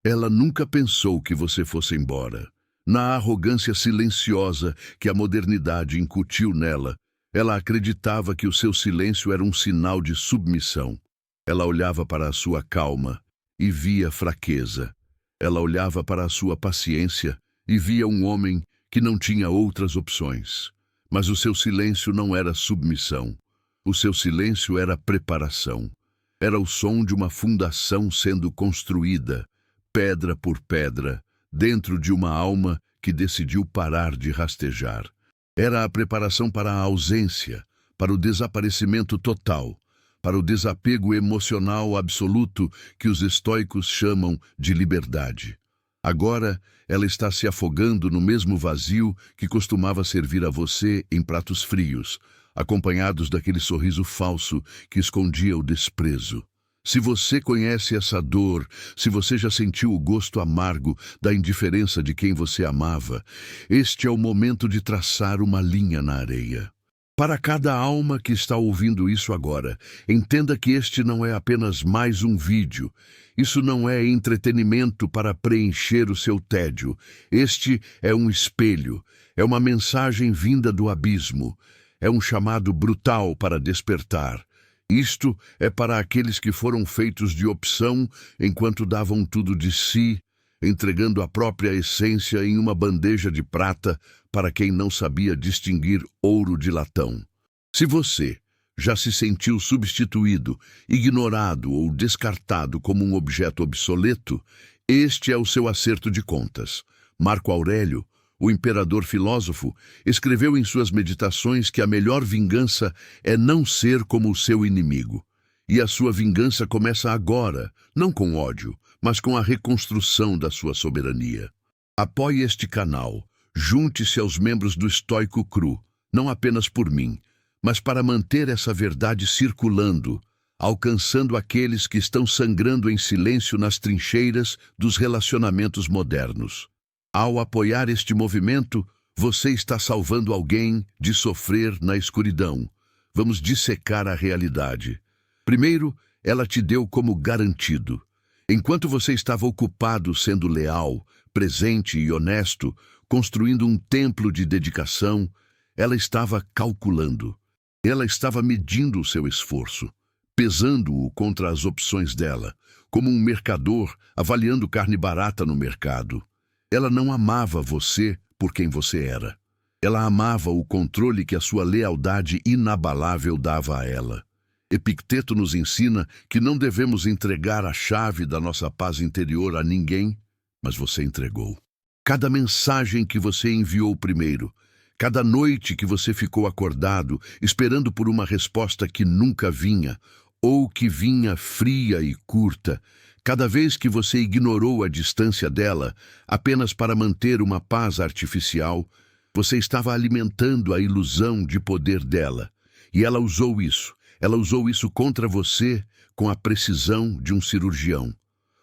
Ela nunca pensou que você fosse embora. Na arrogância silenciosa que a modernidade incutiu nela, ela acreditava que o seu silêncio era um sinal de submissão. Ela olhava para a sua calma e via fraqueza. Ela olhava para a sua paciência e via um homem que não tinha outras opções. Mas o seu silêncio não era submissão. O seu silêncio era preparação. Era o som de uma fundação sendo construída, pedra por pedra, dentro de uma alma que decidiu parar de rastejar. Era a preparação para a ausência, para o desaparecimento total, para o desapego emocional absoluto que os estoicos chamam de liberdade. Agora, ela está se afogando no mesmo vazio que costumava servir a você em pratos frios, acompanhados daquele sorriso falso que escondia o desprezo. Se você conhece essa dor, se você já sentiu o gosto amargo da indiferença de quem você amava, este é o momento de traçar uma linha na areia. Para cada alma que está ouvindo isso agora, entenda que este não é apenas mais um vídeo. Isso não é entretenimento para preencher o seu tédio. Este é um espelho, é uma mensagem vinda do abismo, é um chamado brutal para despertar. Isto é para aqueles que foram feitos de opção enquanto davam tudo de si, entregando a própria essência em uma bandeja de prata para quem não sabia distinguir ouro de latão. Se você já se sentiu substituído, ignorado ou descartado como um objeto obsoleto, este é o seu acerto de contas. Marco Aurélio, o imperador filósofo, escreveu em suas meditações que a melhor vingança é não ser como o seu inimigo. E a sua vingança começa agora, não com ódio, mas com a reconstrução da sua soberania. Apoie este canal, junte-se aos membros do Estoico Cru, não apenas por mim, mas para manter essa verdade circulando, alcançando aqueles que estão sangrando em silêncio nas trincheiras dos relacionamentos modernos. Ao apoiar este movimento, você está salvando alguém de sofrer na escuridão. Vamos dissecar a realidade. Primeiro, ela te deu como garantido. Enquanto você estava ocupado sendo leal, presente e honesto, construindo um templo de dedicação, ela estava calculando. Ela estava medindo o seu esforço, pesando-o contra as opções dela, como um mercador avaliando carne barata no mercado. Ela não amava você por quem você era. Ela amava o controle que a sua lealdade inabalável dava a ela. Epicteto nos ensina que não devemos entregar a chave da nossa paz interior a ninguém, mas você entregou. Cada mensagem que você enviou primeiro, cada noite que você ficou acordado, esperando por uma resposta que nunca vinha, ou que vinha fria e curta, cada vez que você ignorou a distância dela, apenas para manter uma paz artificial, você estava alimentando a ilusão de poder dela. E ela usou isso. Ela usou isso contra você com a precisão de um cirurgião.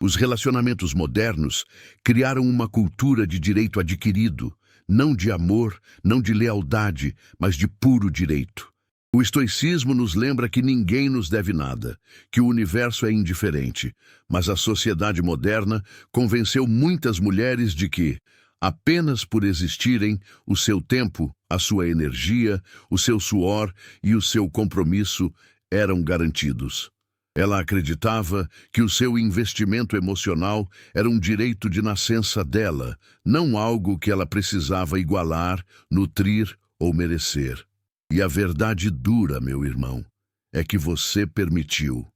Os relacionamentos modernos criaram uma cultura de direito adquirido, não de amor, não de lealdade, mas de puro direito. O estoicismo nos lembra que ninguém nos deve nada, que o universo é indiferente, mas a sociedade moderna convenceu muitas mulheres de que, apenas por existirem, o seu tempo, a sua energia, o seu suor e o seu compromisso eram garantidos. Ela acreditava que o seu investimento emocional era um direito de nascença dela, não algo que ela precisava igualar, nutrir ou merecer. E a verdade dura, meu irmão, é que você permitiu.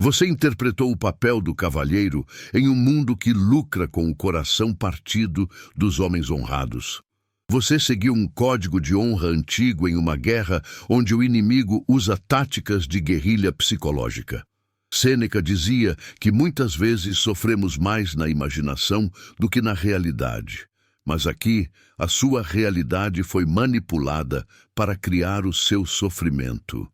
Você interpretou o papel do cavalheiro em um mundo que lucra com o coração partido dos homens honrados. Você seguiu um código de honra antigo em uma guerra onde o inimigo usa táticas de guerrilha psicológica. Sêneca dizia que muitas vezes sofremos mais na imaginação do que na realidade. Mas aqui, a sua realidade foi manipulada para criar o seu sofrimento.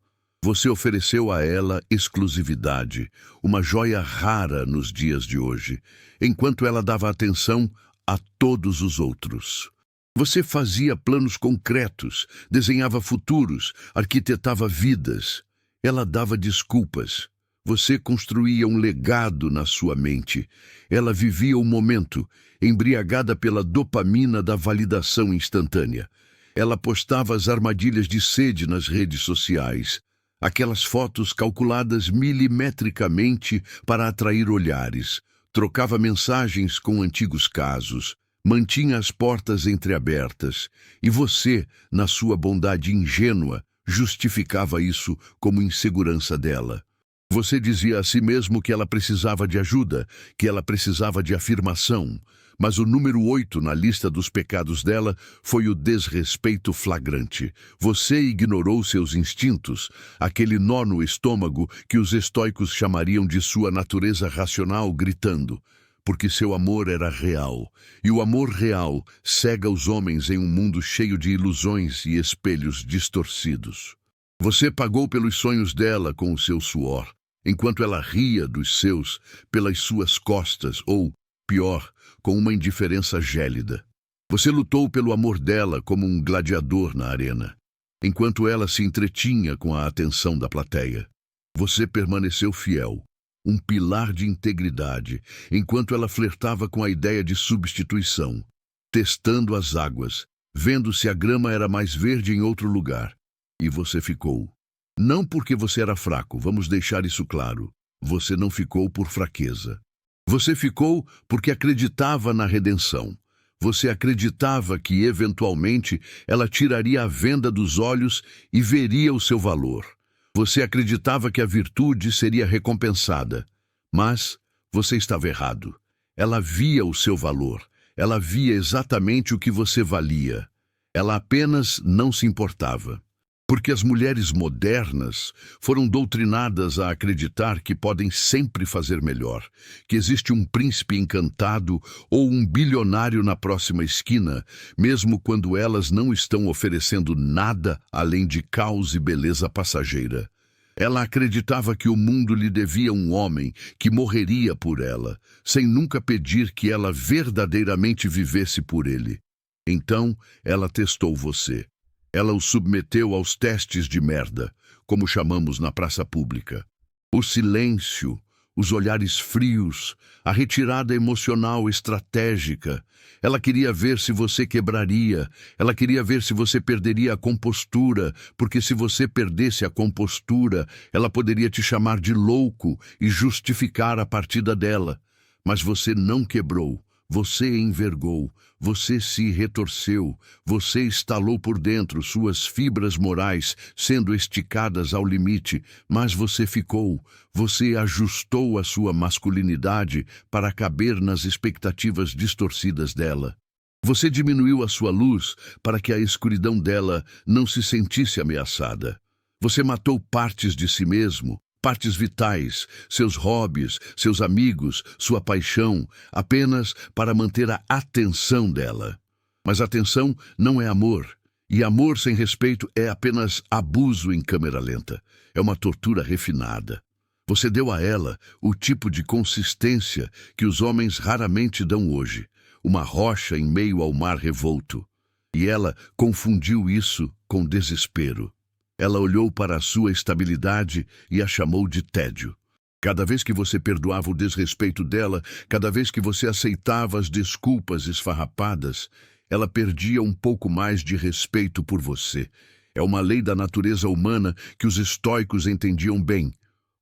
Você ofereceu a ela exclusividade, uma joia rara nos dias de hoje, enquanto ela dava atenção a todos os outros. Você fazia planos concretos, desenhava futuros, arquitetava vidas. Ela dava desculpas. Você construía um legado na sua mente. Ela vivia o momento, embriagada pela dopamina da validação instantânea. Ela postava as armadilhas de sede nas redes sociais. Aquelas fotos calculadas milimetricamente para atrair olhares. Trocava mensagens com antigos casos. Mantinha as portas entreabertas. E você, na sua bondade ingênua, justificava isso como insegurança dela. Você dizia a si mesmo que ela precisava de ajuda, que ela precisava de afirmação. Mas o número 8 na lista dos pecados dela foi o desrespeito flagrante. Você ignorou seus instintos, aquele nó no estômago que os estoicos chamariam de sua natureza racional, gritando, porque seu amor era real. E o amor real cega os homens em um mundo cheio de ilusões e espelhos distorcidos. Você pagou pelos sonhos dela com o seu suor, enquanto ela ria dos seus pelas suas costas, ou, pior, com uma indiferença gélida. Você lutou pelo amor dela como um gladiador na arena, enquanto ela se entretinha com a atenção da plateia. Você permaneceu fiel, um pilar de integridade, enquanto ela flertava com a ideia de substituição, testando as águas, vendo se a grama era mais verde em outro lugar. E você ficou. Não porque você era fraco, vamos deixar isso claro. Você não ficou por fraqueza. Você ficou porque acreditava na redenção. Você acreditava que, eventualmente, ela tiraria a venda dos olhos e veria o seu valor. Você acreditava que a virtude seria recompensada. Mas você estava errado. Ela via o seu valor. Ela via exatamente o que você valia. Ela apenas não se importava. Porque as mulheres modernas foram doutrinadas a acreditar que podem sempre fazer melhor, que existe um príncipe encantado ou um bilionário na próxima esquina, mesmo quando elas não estão oferecendo nada além de caos e beleza passageira. Ela acreditava que o mundo lhe devia um homem que morreria por ela, sem nunca pedir que ela verdadeiramente vivesse por ele. Então, ela testou você. Ela o submeteu aos testes de merda, como chamamos na praça pública. O silêncio, os olhares frios, a retirada emocional estratégica. Ela queria ver se você quebraria, ela queria ver se você perderia a compostura, porque se você perdesse a compostura, ela poderia te chamar de louco e justificar a partida dela. Mas você não quebrou. Você envergou, você se retorceu, você estalou por dentro, suas fibras morais sendo esticadas ao limite, mas você ficou, você ajustou a sua masculinidade para caber nas expectativas distorcidas dela. Você diminuiu a sua luz para que a escuridão dela não se sentisse ameaçada. Você matou partes de si mesmo, partes vitais, seus hobbies, seus amigos, sua paixão, apenas para manter a atenção dela. Mas atenção não é amor, e amor sem respeito é apenas abuso em câmera lenta. É uma tortura refinada. Você deu a ela o tipo de consistência que os homens raramente dão hoje, uma rocha em meio ao mar revolto. E ela confundiu isso com desespero. Ela olhou para a sua estabilidade e a chamou de tédio. Cada vez que você perdoava o desrespeito dela, cada vez que você aceitava as desculpas esfarrapadas, ela perdia um pouco mais de respeito por você. É uma lei da natureza humana que os estoicos entendiam bem.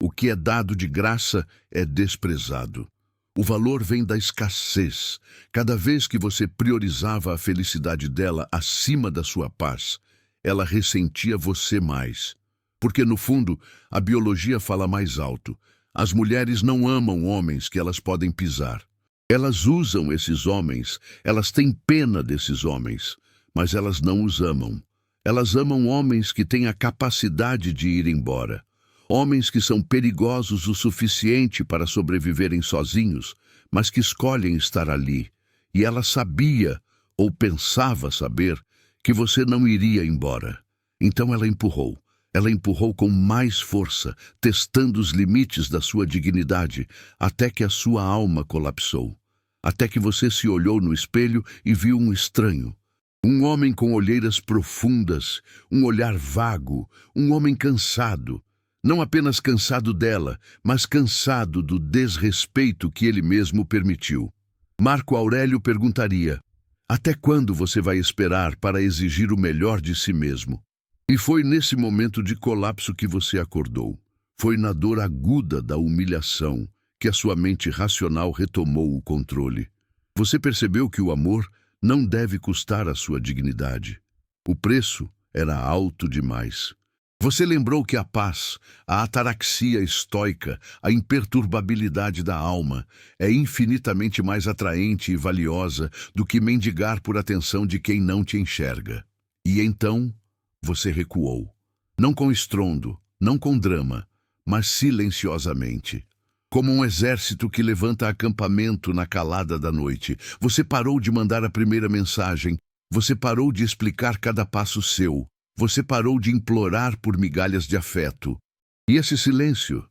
O que é dado de graça é desprezado. O valor vem da escassez. Cada vez que você priorizava a felicidade dela acima da sua paz, ela ressentia você mais. Porque, no fundo, a biologia fala mais alto. As mulheres não amam homens que elas podem pisar. Elas usam esses homens, elas têm pena desses homens, mas elas não os amam. Elas amam homens que têm a capacidade de ir embora. Homens que são perigosos o suficiente para sobreviverem sozinhos, mas que escolhem estar ali. E ela sabia, ou pensava saber, que você não iria embora. Então ela empurrou. Ela empurrou com mais força, testando os limites da sua dignidade, até que a sua alma colapsou. Até que você se olhou no espelho e viu um estranho. Um homem com olheiras profundas, um olhar vago, um homem cansado. Não apenas cansado dela, mas cansado do desrespeito que ele mesmo permitiu. Marco Aurélio perguntaria: até quando você vai esperar para exigir o melhor de si mesmo? E foi nesse momento de colapso que você acordou. Foi na dor aguda da humilhação que a sua mente racional retomou o controle. Você percebeu que o amor não deve custar a sua dignidade. O preço era alto demais. Você lembrou que a paz, a ataraxia estoica, a imperturbabilidade da alma é infinitamente mais atraente e valiosa do que mendigar por atenção de quem não te enxerga. E então você recuou. Não com estrondo, não com drama, mas silenciosamente. Como um exército que levanta acampamento na calada da noite, você parou de mandar a primeira mensagem, você parou de explicar cada passo seu, você parou de implorar por migalhas de afeto. E esse silêncio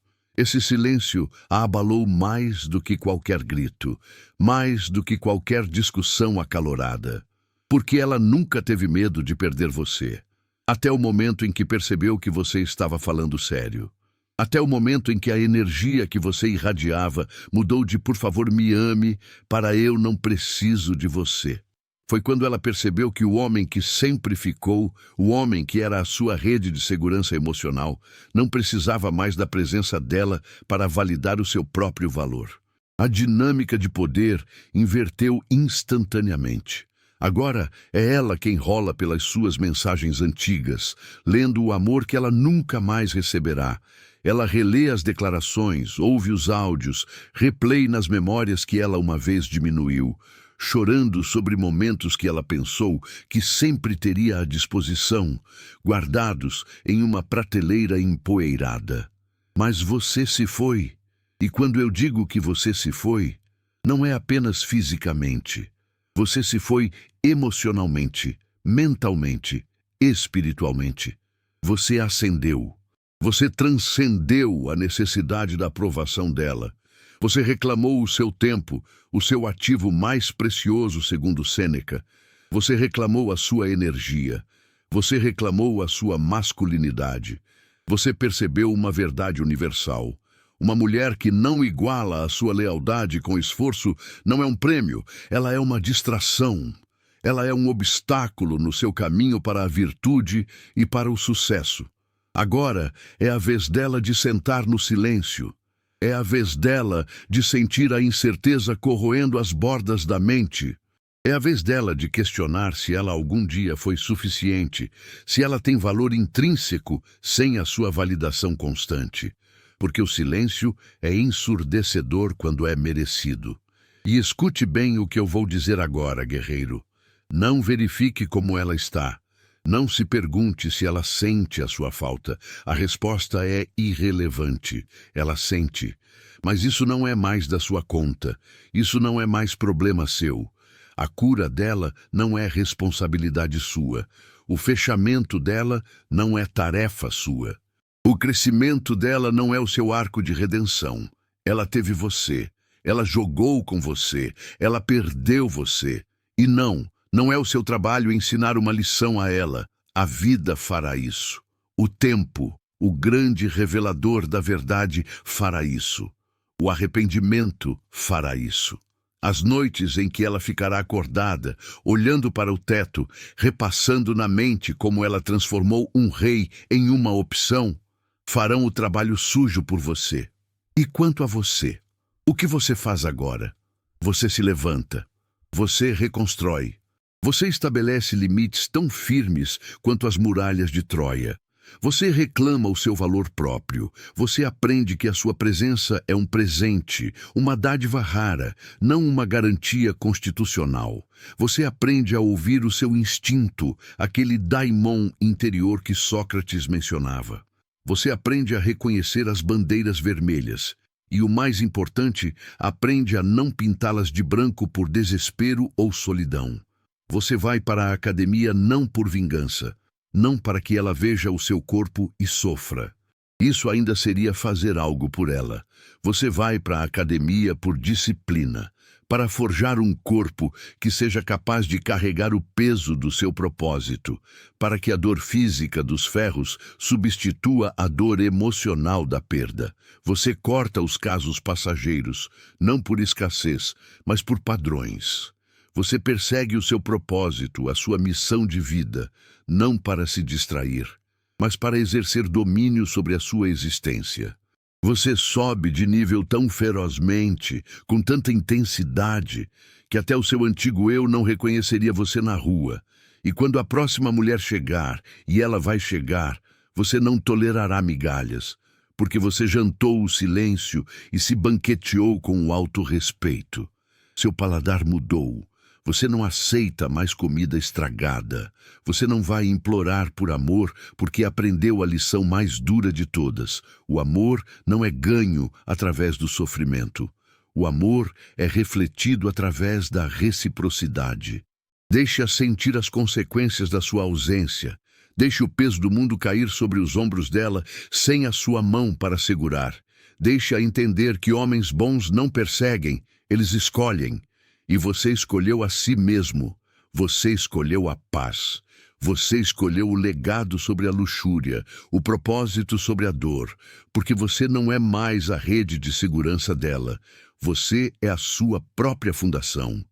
a abalou mais do que qualquer grito, mais do que qualquer discussão acalorada. Porque ela nunca teve medo de perder você. Até o momento em que percebeu que você estava falando sério. Até o momento em que a energia que você irradiava mudou de "por favor me ame" para "eu não preciso de você". Foi quando ela percebeu que o homem que sempre ficou, o homem que era a sua rede de segurança emocional, não precisava mais da presença dela para validar o seu próprio valor. A dinâmica de poder inverteu instantaneamente. Agora é ela quem rola pelas suas mensagens antigas, lendo o amor que ela nunca mais receberá. Ela relê as declarações, ouve os áudios, replay nas memórias que ela uma vez diminuiu, chorando sobre momentos que ela pensou que sempre teria à disposição, guardados em uma prateleira empoeirada. Mas você se foi. E quando eu digo que você se foi, não é apenas fisicamente. Você se foi emocionalmente, mentalmente, espiritualmente. Você ascendeu. Você transcendeu a necessidade da aprovação dela. Você reclamou o seu tempo, o seu ativo mais precioso, segundo Sêneca. Você reclamou a sua energia. Você reclamou a sua masculinidade. Você percebeu uma verdade universal. Uma mulher que não iguala a sua lealdade com esforço não é um prêmio, ela é uma distração. Ela é um obstáculo no seu caminho para a virtude e para o sucesso. Agora é a vez dela de sentar no silêncio. É a vez dela de sentir a incerteza corroendo as bordas da mente. É a vez dela de questionar se ela algum dia foi suficiente, se ela tem valor intrínseco sem a sua validação constante. Porque o silêncio é ensurdecedor quando é merecido. E escute bem o que eu vou dizer agora, guerreiro. Não verifique como ela está. Não se pergunte se ela sente a sua falta. A resposta é irrelevante. Ela sente. Mas isso não é mais da sua conta. Isso não é mais problema seu. A cura dela não é responsabilidade sua. O fechamento dela não é tarefa sua. O crescimento dela não é o seu arco de redenção. Ela teve você. Ela jogou com você. Ela perdeu você. E não é o seu trabalho ensinar uma lição a ela. A vida fará isso. O tempo, o grande revelador da verdade, fará isso. O arrependimento fará isso. As noites em que ela ficará acordada, olhando para o teto, repassando na mente como ela transformou um rei em uma opção, farão o trabalho sujo por você. E quanto a você? O que você faz agora? Você se levanta. Você reconstrói. Você estabelece limites tão firmes quanto as muralhas de Troia. Você reclama o seu valor próprio. Você aprende que a sua presença é um presente, uma dádiva rara, não uma garantia constitucional. Você aprende a ouvir o seu instinto, aquele daimon interior que Sócrates mencionava. Você aprende a reconhecer as bandeiras vermelhas. E o mais importante, aprende a não pintá-las de branco por desespero ou solidão. Você vai para a academia não por vingança, não para que ela veja o seu corpo e sofra. Isso ainda seria fazer algo por ela. Você vai para a academia por disciplina, para forjar um corpo que seja capaz de carregar o peso do seu propósito, para que a dor física dos ferros substitua a dor emocional da perda. Você corta os casos passageiros, não por escassez, mas por padrões. Você persegue o seu propósito, a sua missão de vida, não para se distrair, mas para exercer domínio sobre a sua existência. Você sobe de nível tão ferozmente, com tanta intensidade, que até o seu antigo eu não reconheceria você na rua. E quando a próxima mulher chegar, e ela vai chegar, você não tolerará migalhas, porque você jantou o silêncio e se banqueteou com o autorrespeito. Seu paladar mudou. Você não aceita mais comida estragada. Você não vai implorar por amor porque aprendeu a lição mais dura de todas. O amor não é ganho através do sofrimento. O amor é refletido através da reciprocidade. Deixe-a sentir as consequências da sua ausência. Deixe o peso do mundo cair sobre os ombros dela sem a sua mão para segurar. Deixe-a entender que homens bons não perseguem, eles escolhem. E você escolheu a si mesmo, você escolheu a paz, você escolheu o legado sobre a luxúria, o propósito sobre a dor, porque você não é mais a rede de segurança dela, você é a sua própria fundação.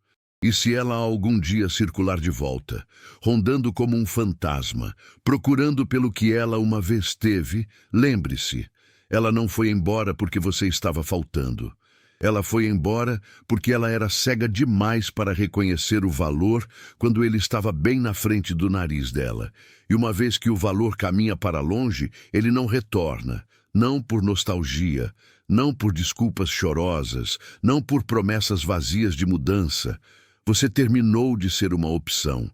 E se ela algum dia circular de volta, rondando como um fantasma, procurando pelo que ela uma vez teve, lembre-se, ela não foi embora porque você estava faltando. Ela foi embora porque ela era cega demais para reconhecer o valor quando ele estava bem na frente do nariz dela. E uma vez que o valor caminha para longe, ele não retorna. Não por nostalgia, não por desculpas chorosas, não por promessas vazias de mudança. Você terminou de ser uma opção.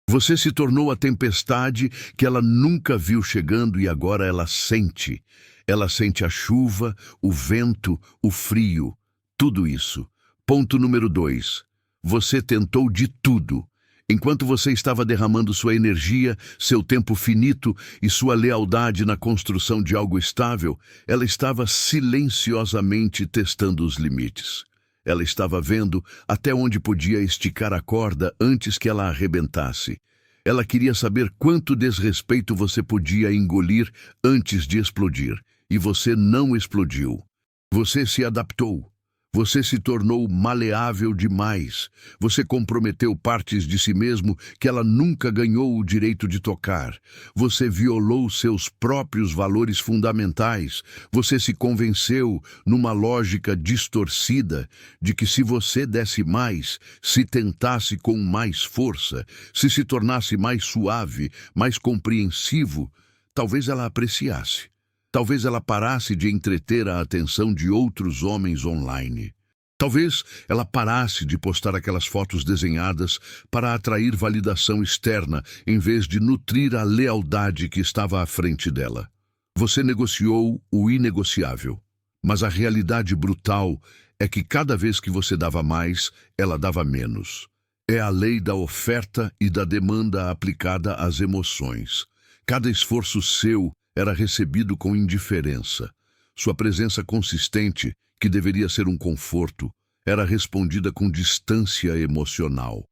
Você se tornou a tempestade que ela nunca viu chegando e agora ela sente. Ela sente a chuva, o vento, o frio. Tudo isso. Ponto número 2. Você tentou de tudo. Enquanto você estava derramando sua energia, seu tempo finito e sua lealdade na construção de algo estável, ela estava silenciosamente testando os limites. Ela estava vendo até onde podia esticar a corda antes que ela arrebentasse. Ela queria saber quanto desrespeito você podia engolir antes de explodir. E você não explodiu. Você se adaptou. Você se tornou maleável demais. Você comprometeu partes de si mesmo que ela nunca ganhou o direito de tocar. Você violou seus próprios valores fundamentais. Você se convenceu, numa lógica distorcida, de que se você desse mais, se tentasse com mais força, se tornasse mais suave, mais compreensivo, talvez ela apreciasse. Talvez ela parasse de entreter a atenção de outros homens online. Talvez ela parasse de postar aquelas fotos desenhadas para atrair validação externa, em vez de nutrir a lealdade que estava à frente dela. Você negociou o inegociável, mas a realidade brutal é que cada vez que você dava mais, ela dava menos. É a lei da oferta e da demanda aplicada às emoções. Cada esforço seu era recebido com indiferença. Sua presença consistente, que deveria ser um conforto, era respondida com distância emocional.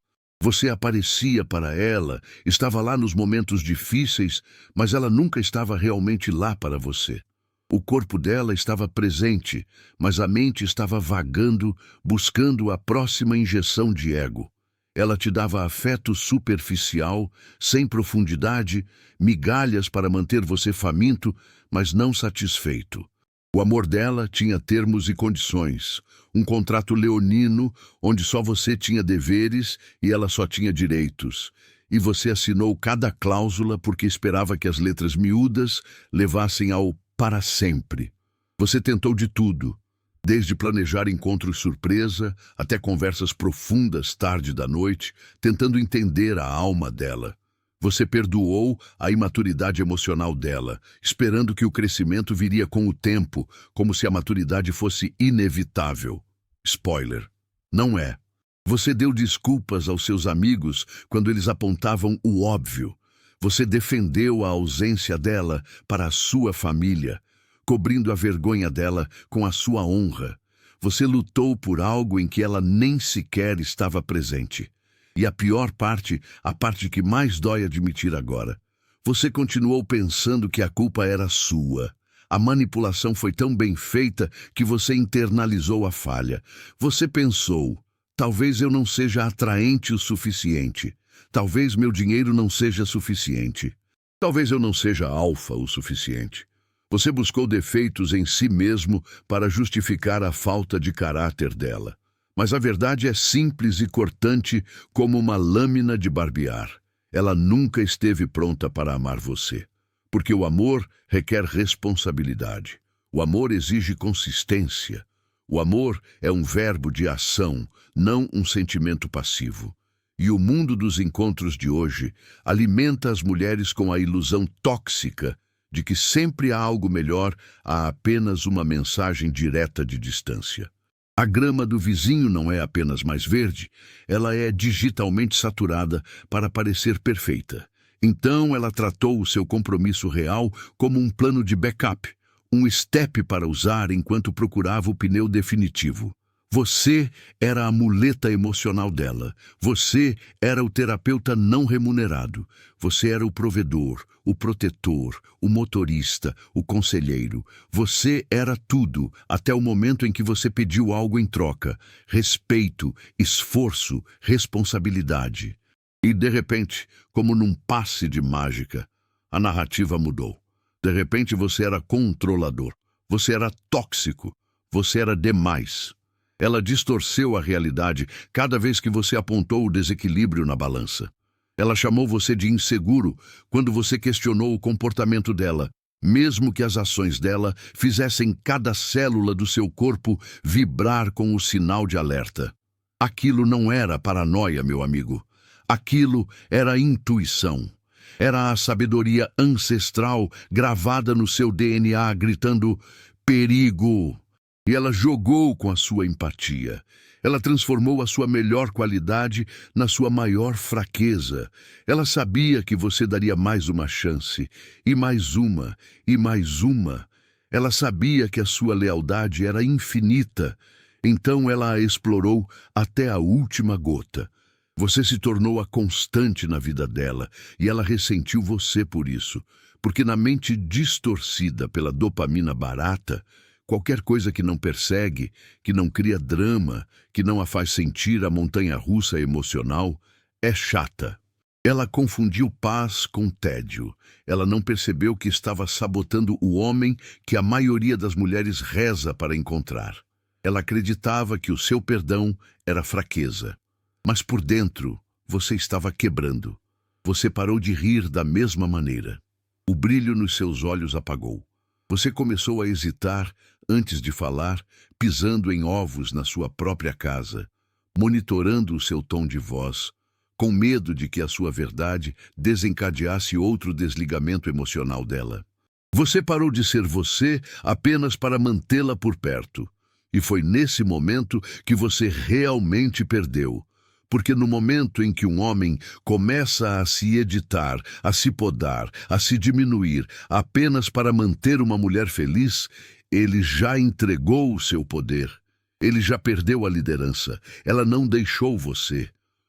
Você aparecia para ela, estava lá nos momentos difíceis, mas ela nunca estava realmente lá para você. O corpo dela estava presente, mas a mente estava vagando, buscando a próxima injeção de ego. Ela te dava afeto superficial, sem profundidade, migalhas para manter você faminto, mas não satisfeito. O amor dela tinha termos e condições, um contrato leonino onde só você tinha deveres e ela só tinha direitos. E você assinou cada cláusula porque esperava que as letras miúdas levassem ao para sempre. Você tentou de tudo. Desde planejar encontros surpresa até conversas profundas tarde da noite, tentando entender a alma dela. Você perdoou a imaturidade emocional dela, esperando que o crescimento viria com o tempo, como se a maturidade fosse inevitável. Spoiler. Não é. Você deu desculpas aos seus amigos quando eles apontavam o óbvio. Você defendeu a ausência dela para a sua família, cobrindo a vergonha dela com a sua honra. Você lutou por algo em que ela nem sequer estava presente. E a pior parte, a parte que mais dói admitir agora, você continuou pensando que a culpa era sua. A manipulação foi tão bem feita que você internalizou a falha. Você pensou, talvez eu não seja atraente o suficiente. Talvez meu dinheiro não seja suficiente. Talvez eu não seja alfa o suficiente. Você buscou defeitos em si mesmo para justificar a falta de caráter dela. Mas a verdade é simples e cortante como uma lâmina de barbear. Ela nunca esteve pronta para amar você. Porque o amor requer responsabilidade. O amor exige consistência. O amor é um verbo de ação, não um sentimento passivo. E o mundo dos encontros de hoje alimenta as mulheres com a ilusão tóxica de que sempre há algo melhor a apenas uma mensagem direta de distância. A grama do vizinho não é apenas mais verde, ela é digitalmente saturada para parecer perfeita. Então ela tratou o seu compromisso real como um plano de backup, um step para usar enquanto procurava o pneu definitivo. Você era a muleta emocional dela. Você era o terapeuta não remunerado. Você era o provedor, o protetor, o motorista, o conselheiro. Você era tudo, até o momento em que você pediu algo em troca. Respeito, esforço, responsabilidade. E, de repente, como num passe de mágica, a narrativa mudou. De repente você era controlador. Você era tóxico. Você era demais. Ela distorceu a realidade cada vez que você apontou o desequilíbrio na balança. Ela chamou você de inseguro quando você questionou o comportamento dela, mesmo que as ações dela fizessem cada célula do seu corpo vibrar com o sinal de alerta. Aquilo não era paranoia, meu amigo. Aquilo era intuição. Era a sabedoria ancestral gravada no seu DNA, gritando perigo. E ela jogou com a sua empatia. Ela transformou a sua melhor qualidade na sua maior fraqueza. Ela sabia que você daria mais uma chance, e mais uma, e mais uma. Ela sabia que a sua lealdade era infinita. Então ela a explorou até a última gota. Você se tornou a constante na vida dela, e ela ressentiu você por isso. Porque na mente distorcida pela dopamina barata, qualquer coisa que não persegue, que não cria drama, que não a faz sentir a montanha-russa emocional, é chata. Ela confundiu paz com tédio. Ela não percebeu que estava sabotando o homem que a maioria das mulheres reza para encontrar. Ela acreditava que o seu perdão era fraqueza. Mas por dentro, você estava quebrando. Você parou de rir da mesma maneira. O brilho nos seus olhos apagou. Você começou a hesitar antes de falar, pisando em ovos na sua própria casa, monitorando o seu tom de voz, com medo de que a sua verdade desencadeasse outro desligamento emocional dela. Você parou de ser você apenas para mantê-la por perto. E foi nesse momento que você realmente perdeu. Porque no momento em que um homem começa a se editar, a se podar, a se diminuir apenas para manter uma mulher feliz, ele já entregou o seu poder. Ele já perdeu a liderança. Ela não deixou você.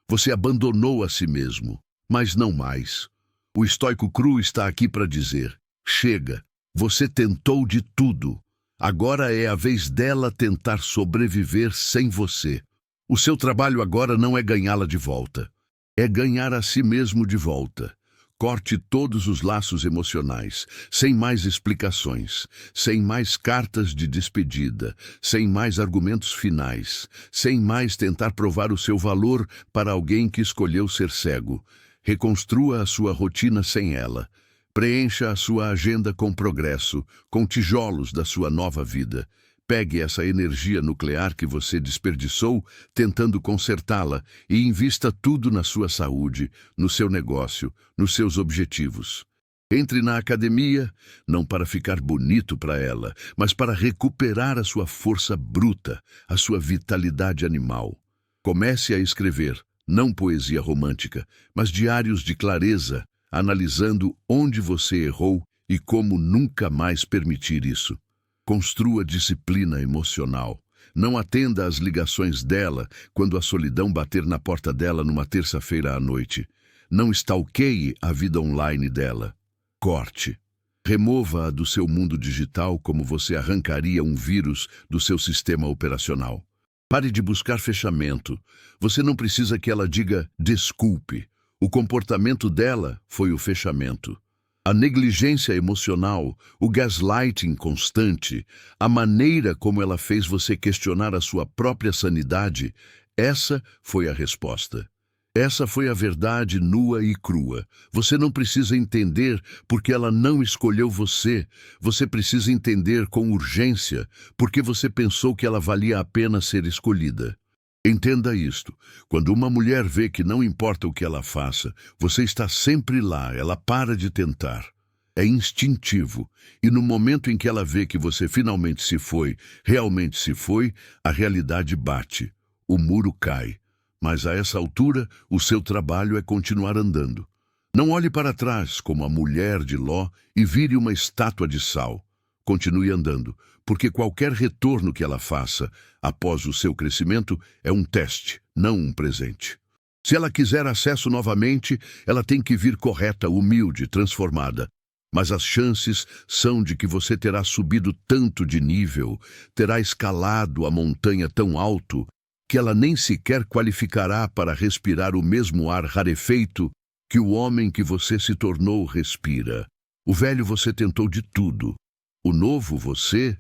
Você abandonou a si mesmo. Mas não mais. O estoico cru está aqui para dizer: chega, você tentou de tudo. Agora é a vez dela tentar sobreviver sem você. O seu trabalho agora não é ganhá-la de volta. É ganhar a si mesmo de volta. Corte todos os laços emocionais, sem mais explicações, sem mais cartas de despedida, sem mais argumentos finais, sem mais tentar provar o seu valor para alguém que escolheu ser cego. Reconstrua a sua rotina sem ela. Preencha a sua agenda com progresso, com tijolos da sua nova vida. Pegue essa energia nuclear que você desperdiçou tentando consertá-la e invista tudo na sua saúde, no seu negócio, nos seus objetivos. Entre na academia, não para ficar bonito para ela, mas para recuperar a sua força bruta, a sua vitalidade animal. Comece a escrever, não poesia romântica, mas diários de clareza, analisando onde você errou e como nunca mais permitir isso. Construa disciplina emocional. Não atenda às ligações dela quando a solidão bater na porta dela numa terça-feira à noite. Não stalkeie a vida online dela. Corte. Remova-a do seu mundo digital como você arrancaria um vírus do seu sistema operacional. Pare de buscar fechamento. Você não precisa que ela diga desculpe. O comportamento dela foi o fechamento. A negligência emocional, o gaslighting constante, a maneira como ela fez você questionar a sua própria sanidade, essa foi a resposta. Essa foi a verdade nua e crua. Você não precisa entender porque ela não escolheu você. Você precisa entender com urgência porque você pensou que ela valia a pena ser escolhida. Entenda isto. Quando uma mulher vê que não importa o que ela faça, você está sempre lá, ela para de tentar. É instintivo. E no momento em que ela vê que você finalmente se foi, realmente se foi, a realidade bate. O muro cai. Mas a essa altura, o seu trabalho é continuar andando. Não olhe para trás como a mulher de Ló e vire uma estátua de sal. Continue andando, porque qualquer retorno que ela faça após o seu crescimento é um teste, não um presente. Se ela quiser acesso novamente, ela tem que vir correta, humilde, transformada. Mas as chances são de que você terá subido tanto de nível, terá escalado a montanha tão alto, que ela nem sequer qualificará para respirar o mesmo ar rarefeito que o homem que você se tornou respira. O velho você tentou de tudo. O novo você,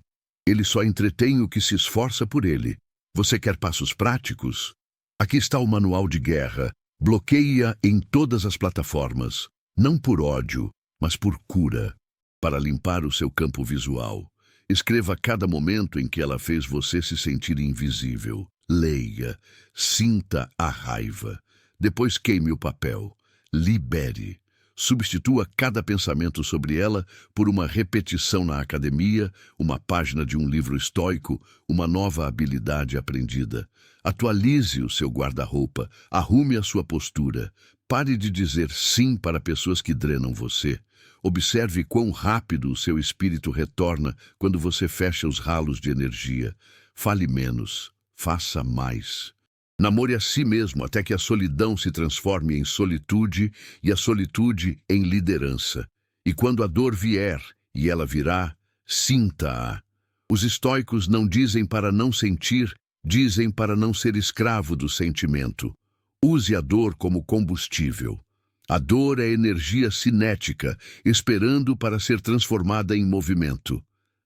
ele só entretém o que se esforça por ele. Você quer passos práticos? Aqui está o manual de guerra. Bloqueie-a em todas as plataformas. Não por ódio, mas por cura. Para limpar o seu campo visual. Escreva cada momento em que ela fez você se sentir invisível. Leia, sinta a raiva. Depois queime o papel. Libere. Substitua cada pensamento sobre ela por uma repetição na academia, uma página de um livro estoico, uma nova habilidade aprendida. Atualize o seu guarda-roupa, arrume a sua postura. Pare de dizer sim para pessoas que drenam você. Observe quão rápido o seu espírito retorna quando você fecha os ralos de energia. Fale menos. Faça mais. Namore a si mesmo até que a solidão se transforme em solitude e a solitude em liderança. E quando a dor vier, e ela virá, sinta-a. Os estoicos não dizem para não sentir, dizem para não ser escravo do sentimento. Use a dor como combustível. A dor é energia cinética, esperando para ser transformada em movimento.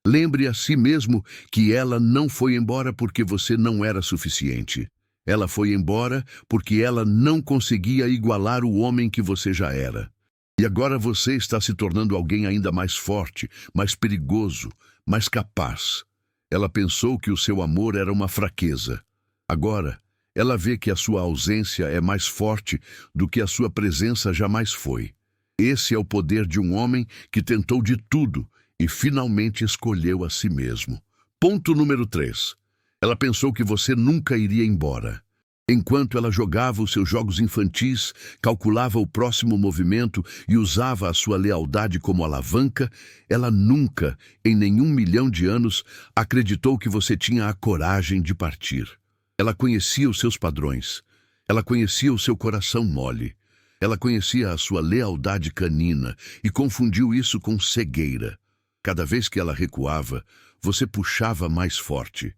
Lembre a si mesmo que ela não foi embora porque você não era suficiente. Ela foi embora porque ela não conseguia igualar o homem que você já era. E agora você está se tornando alguém ainda mais forte, mais perigoso, mais capaz. Ela pensou que o seu amor era uma fraqueza. Agora, ela vê que a sua ausência é mais forte do que a sua presença jamais foi. Esse é o poder de um homem que tentou de tudo e finalmente escolheu a si mesmo. Ponto número 3. Ela pensou que você nunca iria embora. Enquanto ela jogava os seus jogos infantis, calculava o próximo movimento e usava a sua lealdade como alavanca, ela nunca, em nenhum milhão de anos, acreditou que você tinha a coragem de partir. Ela conhecia os seus padrões. Ela conhecia o seu coração mole. Ela conhecia a sua lealdade canina e confundiu isso com cegueira. Cada vez que ela recuava, você puxava mais forte.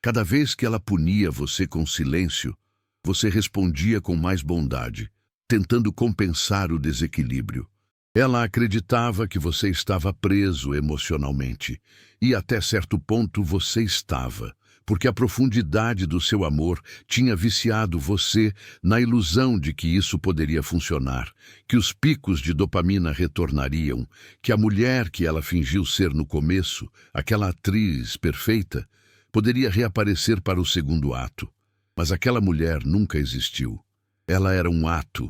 Cada vez que ela punia você com silêncio, você respondia com mais bondade, tentando compensar o desequilíbrio. Ela acreditava que você estava preso emocionalmente, e até certo ponto você estava, porque a profundidade do seu amor tinha viciado você na ilusão de que isso poderia funcionar, que os picos de dopamina retornariam, que a mulher que ela fingiu ser no começo, aquela atriz perfeita, poderia reaparecer para o segundo ato. Mas aquela mulher nunca existiu. Ela era um ato,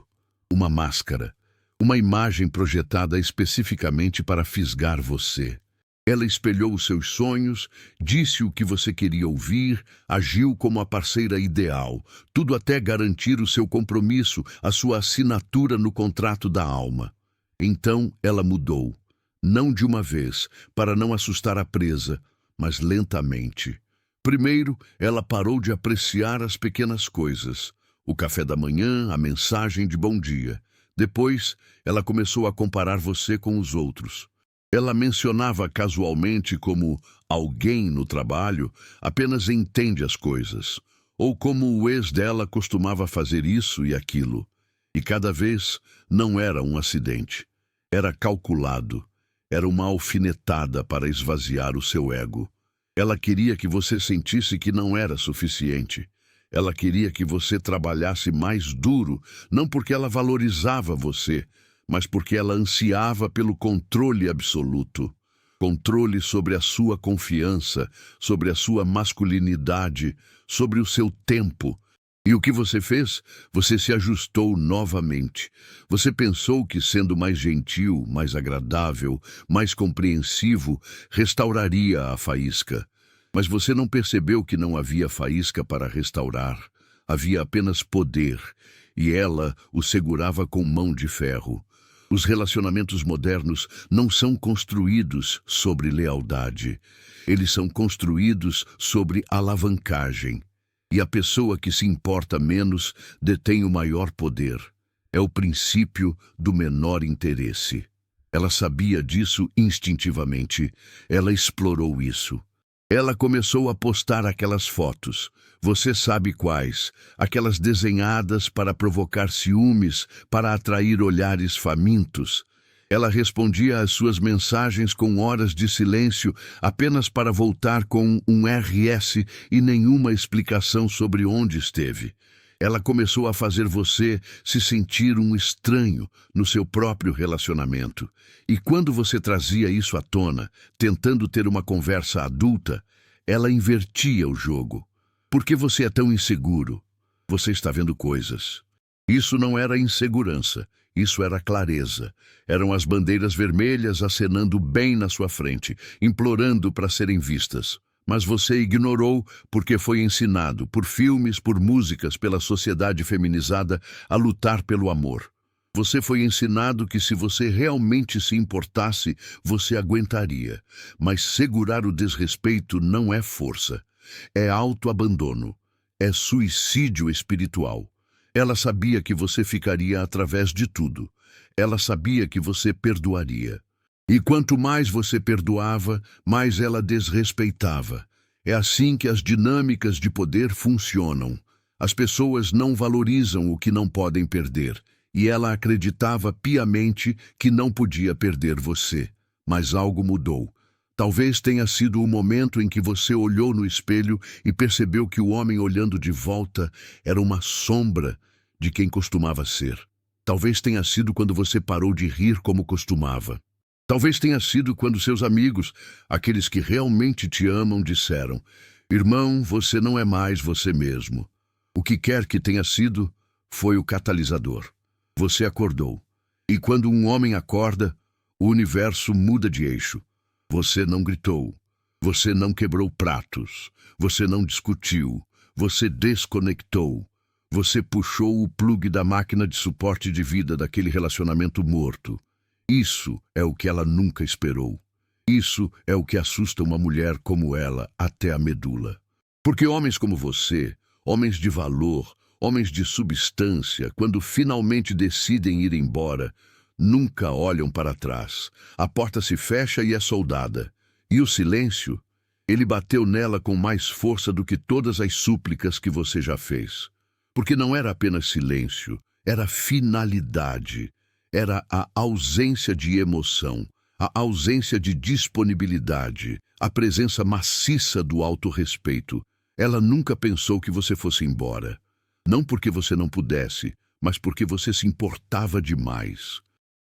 uma máscara, uma imagem projetada especificamente para fisgar você. Ela espelhou os seus sonhos, disse o que você queria ouvir, agiu como a parceira ideal, tudo até garantir o seu compromisso, a sua assinatura no contrato da alma. Então ela mudou, não de uma vez, para não assustar a presa, mas lentamente. Primeiro, ela parou de apreciar as pequenas coisas. O café da manhã, a mensagem de bom dia. Depois, ela começou a comparar você com os outros. Ela mencionava casualmente como alguém no trabalho apenas entende as coisas, ou como o ex dela costumava fazer isso e aquilo. E cada vez não era um acidente. Era calculado. Era uma alfinetada para esvaziar o seu ego. Ela queria que você sentisse que não era suficiente. Ela queria que você trabalhasse mais duro, não porque ela valorizava você, mas porque ela ansiava pelo controle absoluto. Controle sobre a sua confiança, sobre a sua masculinidade, sobre o seu tempo. E o que você fez? Você se ajustou novamente. Você pensou que, sendo mais gentil, mais agradável, mais compreensivo, restauraria a faísca. Mas você não percebeu que não havia faísca para restaurar. Havia apenas poder, e ela o segurava com mão de ferro. Os relacionamentos modernos não são construídos sobre lealdade. Eles são construídos sobre alavancagem. E a pessoa que se importa menos detém o maior poder. É o princípio do menor interesse. Ela sabia disso instintivamente. Ela explorou isso. Ela começou a postar aquelas fotos. Você sabe quais? Aquelas desenhadas para provocar ciúmes, para atrair olhares famintos. Ela respondia às suas mensagens com horas de silêncio, apenas para voltar com um RS e nenhuma explicação sobre onde esteve. Ela começou a fazer você se sentir um estranho no seu próprio relacionamento. E quando você trazia isso à tona, tentando ter uma conversa adulta, ela invertia o jogo. Por que você é tão inseguro? Você está vendo coisas. Isso não era insegurança, isso era clareza. Eram as bandeiras vermelhas acenando bem na sua frente, implorando para serem vistas. Mas você ignorou porque foi ensinado, por filmes, por músicas, pela sociedade feminizada, a lutar pelo amor. Você foi ensinado que se você realmente se importasse, você aguentaria. Mas segurar o desrespeito não é força. É autoabandono. É suicídio espiritual. Ela sabia que você ficaria através de tudo. Ela sabia que você perdoaria. E quanto mais você perdoava, mais ela desrespeitava. É assim que as dinâmicas de poder funcionam. As pessoas não valorizam o que não podem perder. E ela acreditava piamente que não podia perder você. Mas algo mudou. Talvez tenha sido o momento em que você olhou no espelho e percebeu que o homem olhando de volta era uma sombra de quem costumava ser. Talvez tenha sido quando você parou de rir como costumava. Talvez tenha sido quando seus amigos, aqueles que realmente te amam, disseram: "Irmão, você não é mais você mesmo." O que quer que tenha sido, foi o catalisador. Você acordou. E quando um homem acorda, o universo muda de eixo. Você não gritou. Você não quebrou pratos. Você não discutiu. Você desconectou. Você puxou o plugue da máquina de suporte de vida daquele relacionamento morto. Isso é o que ela nunca esperou. Isso é o que assusta uma mulher como ela até a medula. Porque homens como você, homens de valor, homens de substância, quando finalmente decidem ir embora, nunca olham para trás. A porta se fecha e é soldada. E o silêncio? Ele bateu nela com mais força do que todas as súplicas que você já fez. Porque não era apenas silêncio, era finalidade. Era a ausência de emoção, a ausência de disponibilidade, a presença maciça do autorrespeito. Ela nunca pensou que você fosse embora. Não porque você não pudesse, mas porque você se importava demais.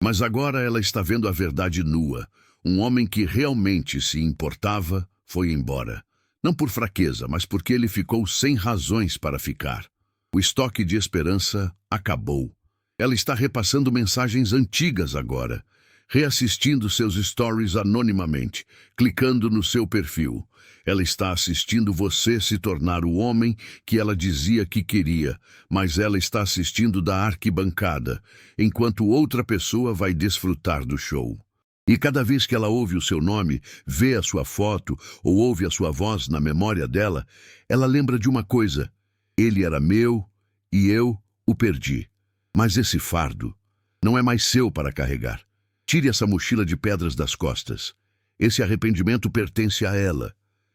Mas agora ela está vendo a verdade nua. Um homem que realmente se importava foi embora. Não por fraqueza, mas porque ele ficou sem razões para ficar. O estoque de esperança acabou. Ela está repassando mensagens antigas agora, reassistindo seus stories anonimamente, clicando no seu perfil. Ela está assistindo você se tornar o homem que ela dizia que queria, mas ela está assistindo da arquibancada, enquanto outra pessoa vai desfrutar do show. E cada vez que ela ouve o seu nome, vê a sua foto ou ouve a sua voz na memória dela, ela lembra de uma coisa: ele era meu e eu o perdi. Mas esse fardo não é mais seu para carregar. Tire essa mochila de pedras das costas. Esse arrependimento pertence a ela.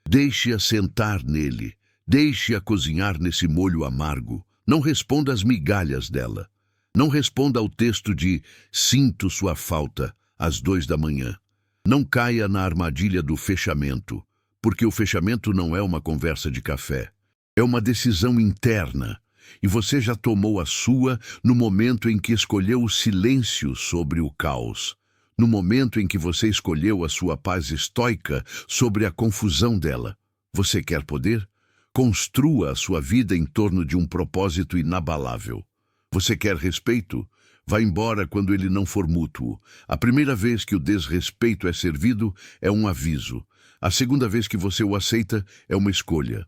Deixe-a sentar nele. Deixe-a cozinhar nesse molho amargo. Não responda às migalhas dela. Não responda ao texto de "sinto sua falta" às 2 da manhã. Não caia na armadilha do fechamento, porque o fechamento não é uma conversa de café. É uma decisão interna, e você já tomou a sua no momento em que escolheu o silêncio sobre o caos. No momento em que você escolheu a sua paz estoica sobre a confusão dela. Você quer poder? Construa a sua vida em torno de um propósito inabalável. Você quer respeito? Vá embora quando ele não for mútuo. A primeira vez que o desrespeito é servido é um aviso. A segunda vez que você o aceita é uma escolha.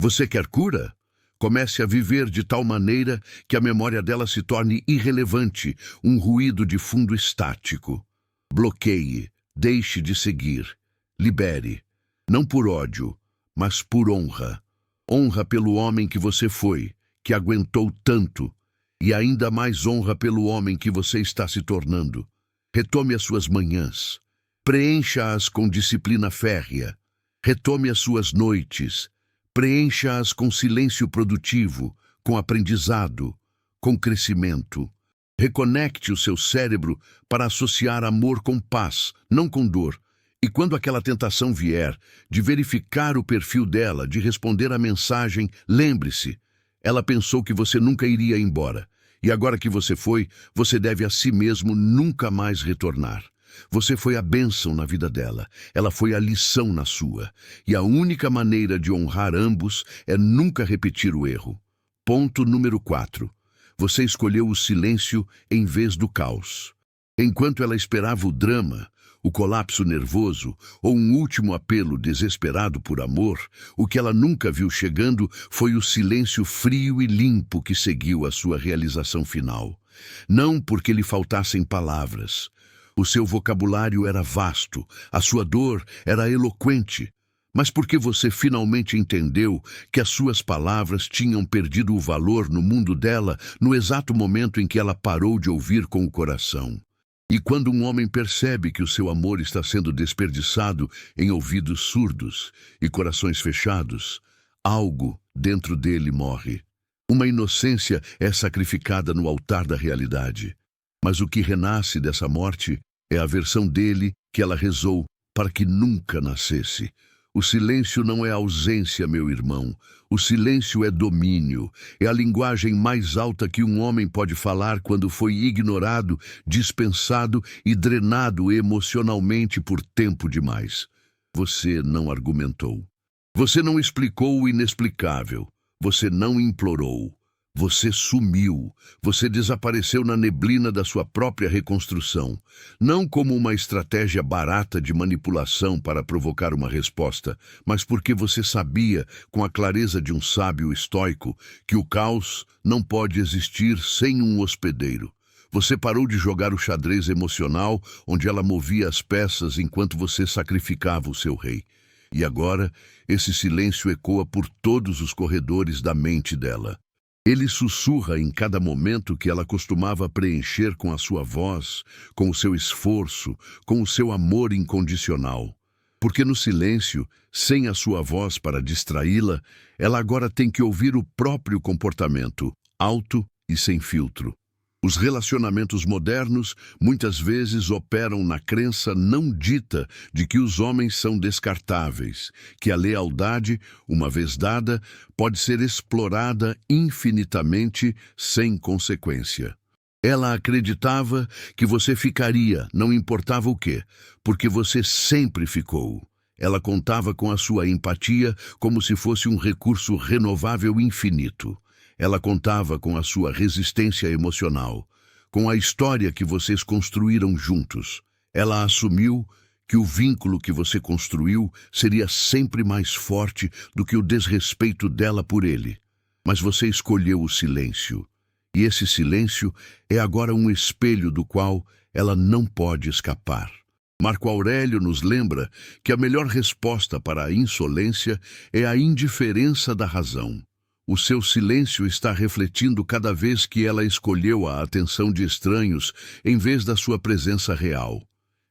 Você quer cura? Comece a viver de tal maneira que a memória dela se torne irrelevante, um ruído de fundo estático. Bloqueie, deixe de seguir, libere, não por ódio, mas por honra. Honra pelo homem que você foi, que aguentou tanto, e ainda mais honra pelo homem que você está se tornando. Retome as suas manhãs, preencha-as com disciplina férrea, retome as suas noites, preencha-as com silêncio produtivo, com aprendizado, com crescimento. Reconecte o seu cérebro para associar amor com paz, não com dor. E quando aquela tentação vier, de verificar o perfil dela, de responder à mensagem, lembre-se, ela pensou que você nunca iria embora. E agora que você foi, você deve a si mesmo nunca mais retornar. Você foi a bênção na vida dela, ela foi a lição na sua. E a única maneira de honrar ambos é nunca repetir o erro. Ponto número 4. Você escolheu o silêncio em vez do caos. Enquanto ela esperava o drama, o colapso nervoso ou um último apelo desesperado por amor, o que ela nunca viu chegando foi o silêncio frio e limpo que seguiu a sua realização final. Não porque lhe faltassem palavras. O seu vocabulário era vasto, a sua dor era eloquente, mas porque você finalmente entendeu que as suas palavras tinham perdido o valor no mundo dela no exato momento em que ela parou de ouvir com o coração. E quando um homem percebe que o seu amor está sendo desperdiçado em ouvidos surdos e corações fechados, algo dentro dele morre. Uma inocência é sacrificada no altar da realidade. Mas o que renasce dessa morte é a versão dele que ela rezou para que nunca nascesse. O silêncio não é ausência, meu irmão. O silêncio é domínio. É a linguagem mais alta que um homem pode falar quando foi ignorado, dispensado e drenado emocionalmente por tempo demais. Você não argumentou. Você não explicou o inexplicável. Você não implorou. Você sumiu, você desapareceu na neblina da sua própria reconstrução, não como uma estratégia barata de manipulação para provocar uma resposta, mas porque você sabia, com a clareza de um sábio estoico, que o caos não pode existir sem um hospedeiro. Você parou de jogar o xadrez emocional, onde ela movia as peças enquanto você sacrificava o seu rei. E agora, esse silêncio ecoa por todos os corredores da mente dela. Ele sussurra em cada momento que ela costumava preencher com a sua voz, com o seu esforço, com o seu amor incondicional. Porque no silêncio, sem a sua voz para distraí-la, ela agora tem que ouvir o próprio comportamento, alto e sem filtro. Os relacionamentos modernos muitas vezes operam na crença não dita de que os homens são descartáveis, que a lealdade, uma vez dada, pode ser explorada infinitamente sem consequência. Ela acreditava que você ficaria, não importava o quê, porque você sempre ficou. Ela contava com a sua empatia como se fosse um recurso renovável infinito. Ela contava com a sua resistência emocional, com a história que vocês construíram juntos. Ela assumiu que o vínculo que você construiu seria sempre mais forte do que o desrespeito dela por ele. Mas você escolheu o silêncio. E esse silêncio é agora um espelho do qual ela não pode escapar. Marco Aurélio nos lembra que a melhor resposta para a insolência é a indiferença da razão. O seu silêncio está refletindo cada vez que ela escolheu a atenção de estranhos em vez da sua presença real.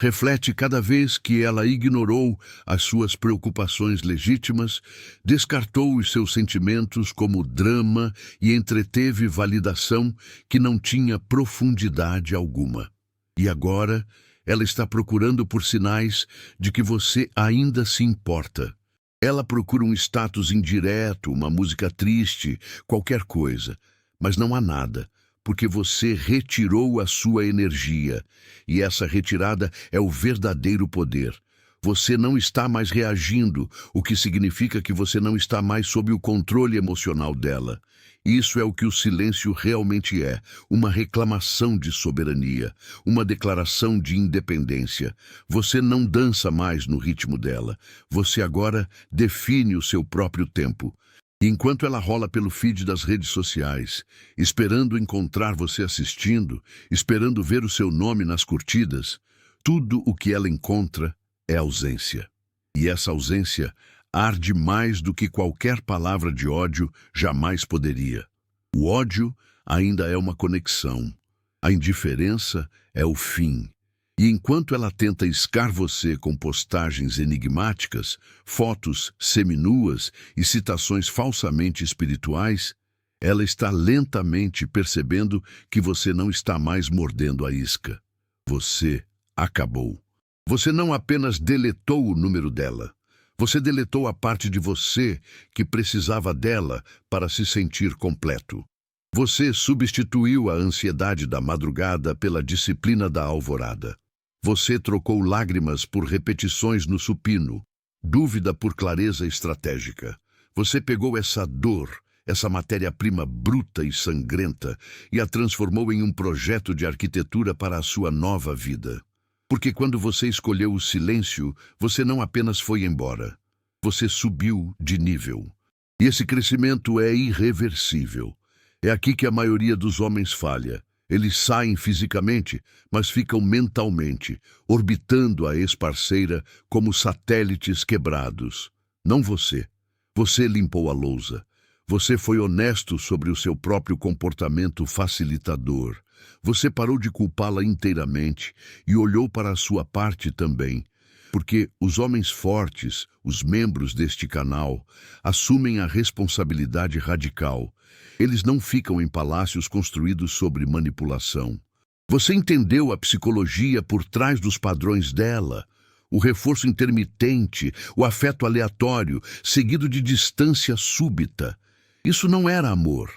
Reflete cada vez que ela ignorou as suas preocupações legítimas, descartou os seus sentimentos como drama e entreteve validação que não tinha profundidade alguma. E agora, ela está procurando por sinais de que você ainda se importa. Ela procura um status indireto, uma música triste, qualquer coisa, mas não há nada, porque você retirou a sua energia, e essa retirada é o verdadeiro poder. Você não está mais reagindo, o que significa que você não está mais sob o controle emocional dela. Isso é o que o silêncio realmente é, uma reclamação de soberania, uma declaração de independência. Você não dança mais no ritmo dela, você agora define o seu próprio tempo. E enquanto ela rola pelo feed das redes sociais, esperando encontrar você assistindo, esperando ver o seu nome nas curtidas, tudo o que ela encontra é ausência. E essa ausência arde mais do que qualquer palavra de ódio jamais poderia. O ódio ainda é uma conexão. A indiferença é o fim. E enquanto ela tenta iscar você com postagens enigmáticas, fotos seminuas e citações falsamente espirituais, ela está lentamente percebendo que você não está mais mordendo a isca. Você acabou. Você não apenas deletou o número dela, você deletou a parte de você que precisava dela para se sentir completo. Você substituiu a ansiedade da madrugada pela disciplina da alvorada. Você trocou lágrimas por repetições no supino, dúvida por clareza estratégica. Você pegou essa dor, essa matéria-prima bruta e sangrenta, e a transformou em um projeto de arquitetura para a sua nova vida. Porque quando você escolheu o silêncio, você não apenas foi embora. Você subiu de nível. E esse crescimento é irreversível. É aqui que a maioria dos homens falha. Eles saem fisicamente, mas ficam mentalmente, orbitando a ex-parceira como satélites quebrados. Não você. Você limpou a lousa. Você foi honesto sobre o seu próprio comportamento facilitador. Você parou de culpá-la inteiramente e olhou para a sua parte também, porque os homens fortes, os membros deste canal, assumem a responsabilidade radical. Eles não ficam em palácios construídos sobre manipulação. Você entendeu a psicologia por trás dos padrões dela, o reforço intermitente, o afeto aleatório, seguido de distância súbita. Isso não era amor,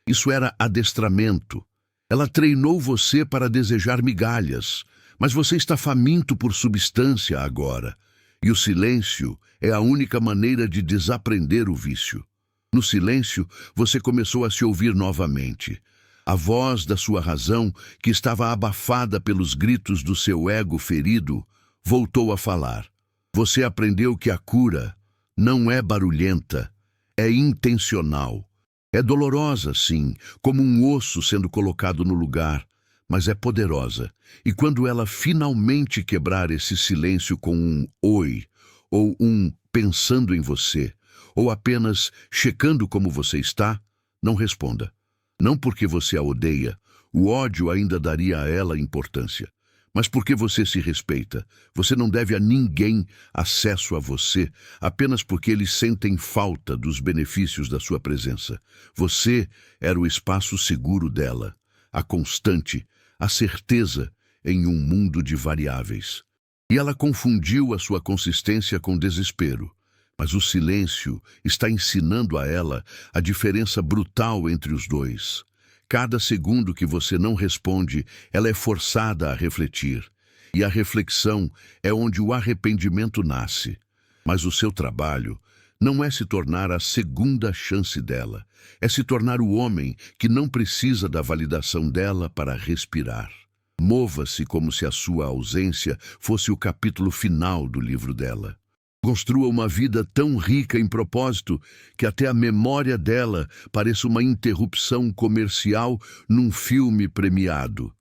isso era adestramento. Ela treinou você para desejar migalhas, mas você está faminto por substância agora. E o silêncio é a única maneira de desaprender o vício. No silêncio, você começou a se ouvir novamente. A voz da sua razão, que estava abafada pelos gritos do seu ego ferido, voltou a falar. Você aprendeu que a cura não é barulhenta, é intencional. É dolorosa, sim, como um osso sendo colocado no lugar, mas é poderosa. E quando ela finalmente quebrar esse silêncio com um oi, ou um pensando em você, ou apenas checando como você está, não responda. Não porque você a odeia, o ódio ainda daria a ela importância. Mas porque você se respeita, você não deve a ninguém acesso a você apenas porque eles sentem falta dos benefícios da sua presença. Você era o espaço seguro dela, a constante, a certeza em um mundo de variáveis. E ela confundiu a sua consistência com desespero. Mas o silêncio está ensinando a ela a diferença brutal entre os dois. Cada segundo que você não responde, ela é forçada a refletir. E a reflexão é onde o arrependimento nasce. Mas o seu trabalho não é se tornar a segunda chance dela. É se tornar o homem que não precisa da validação dela para respirar. Mova-se como se a sua ausência fosse o capítulo final do livro dela. Construa uma vida tão rica em propósito que até a memória dela pareça uma interrupção comercial num filme premiado.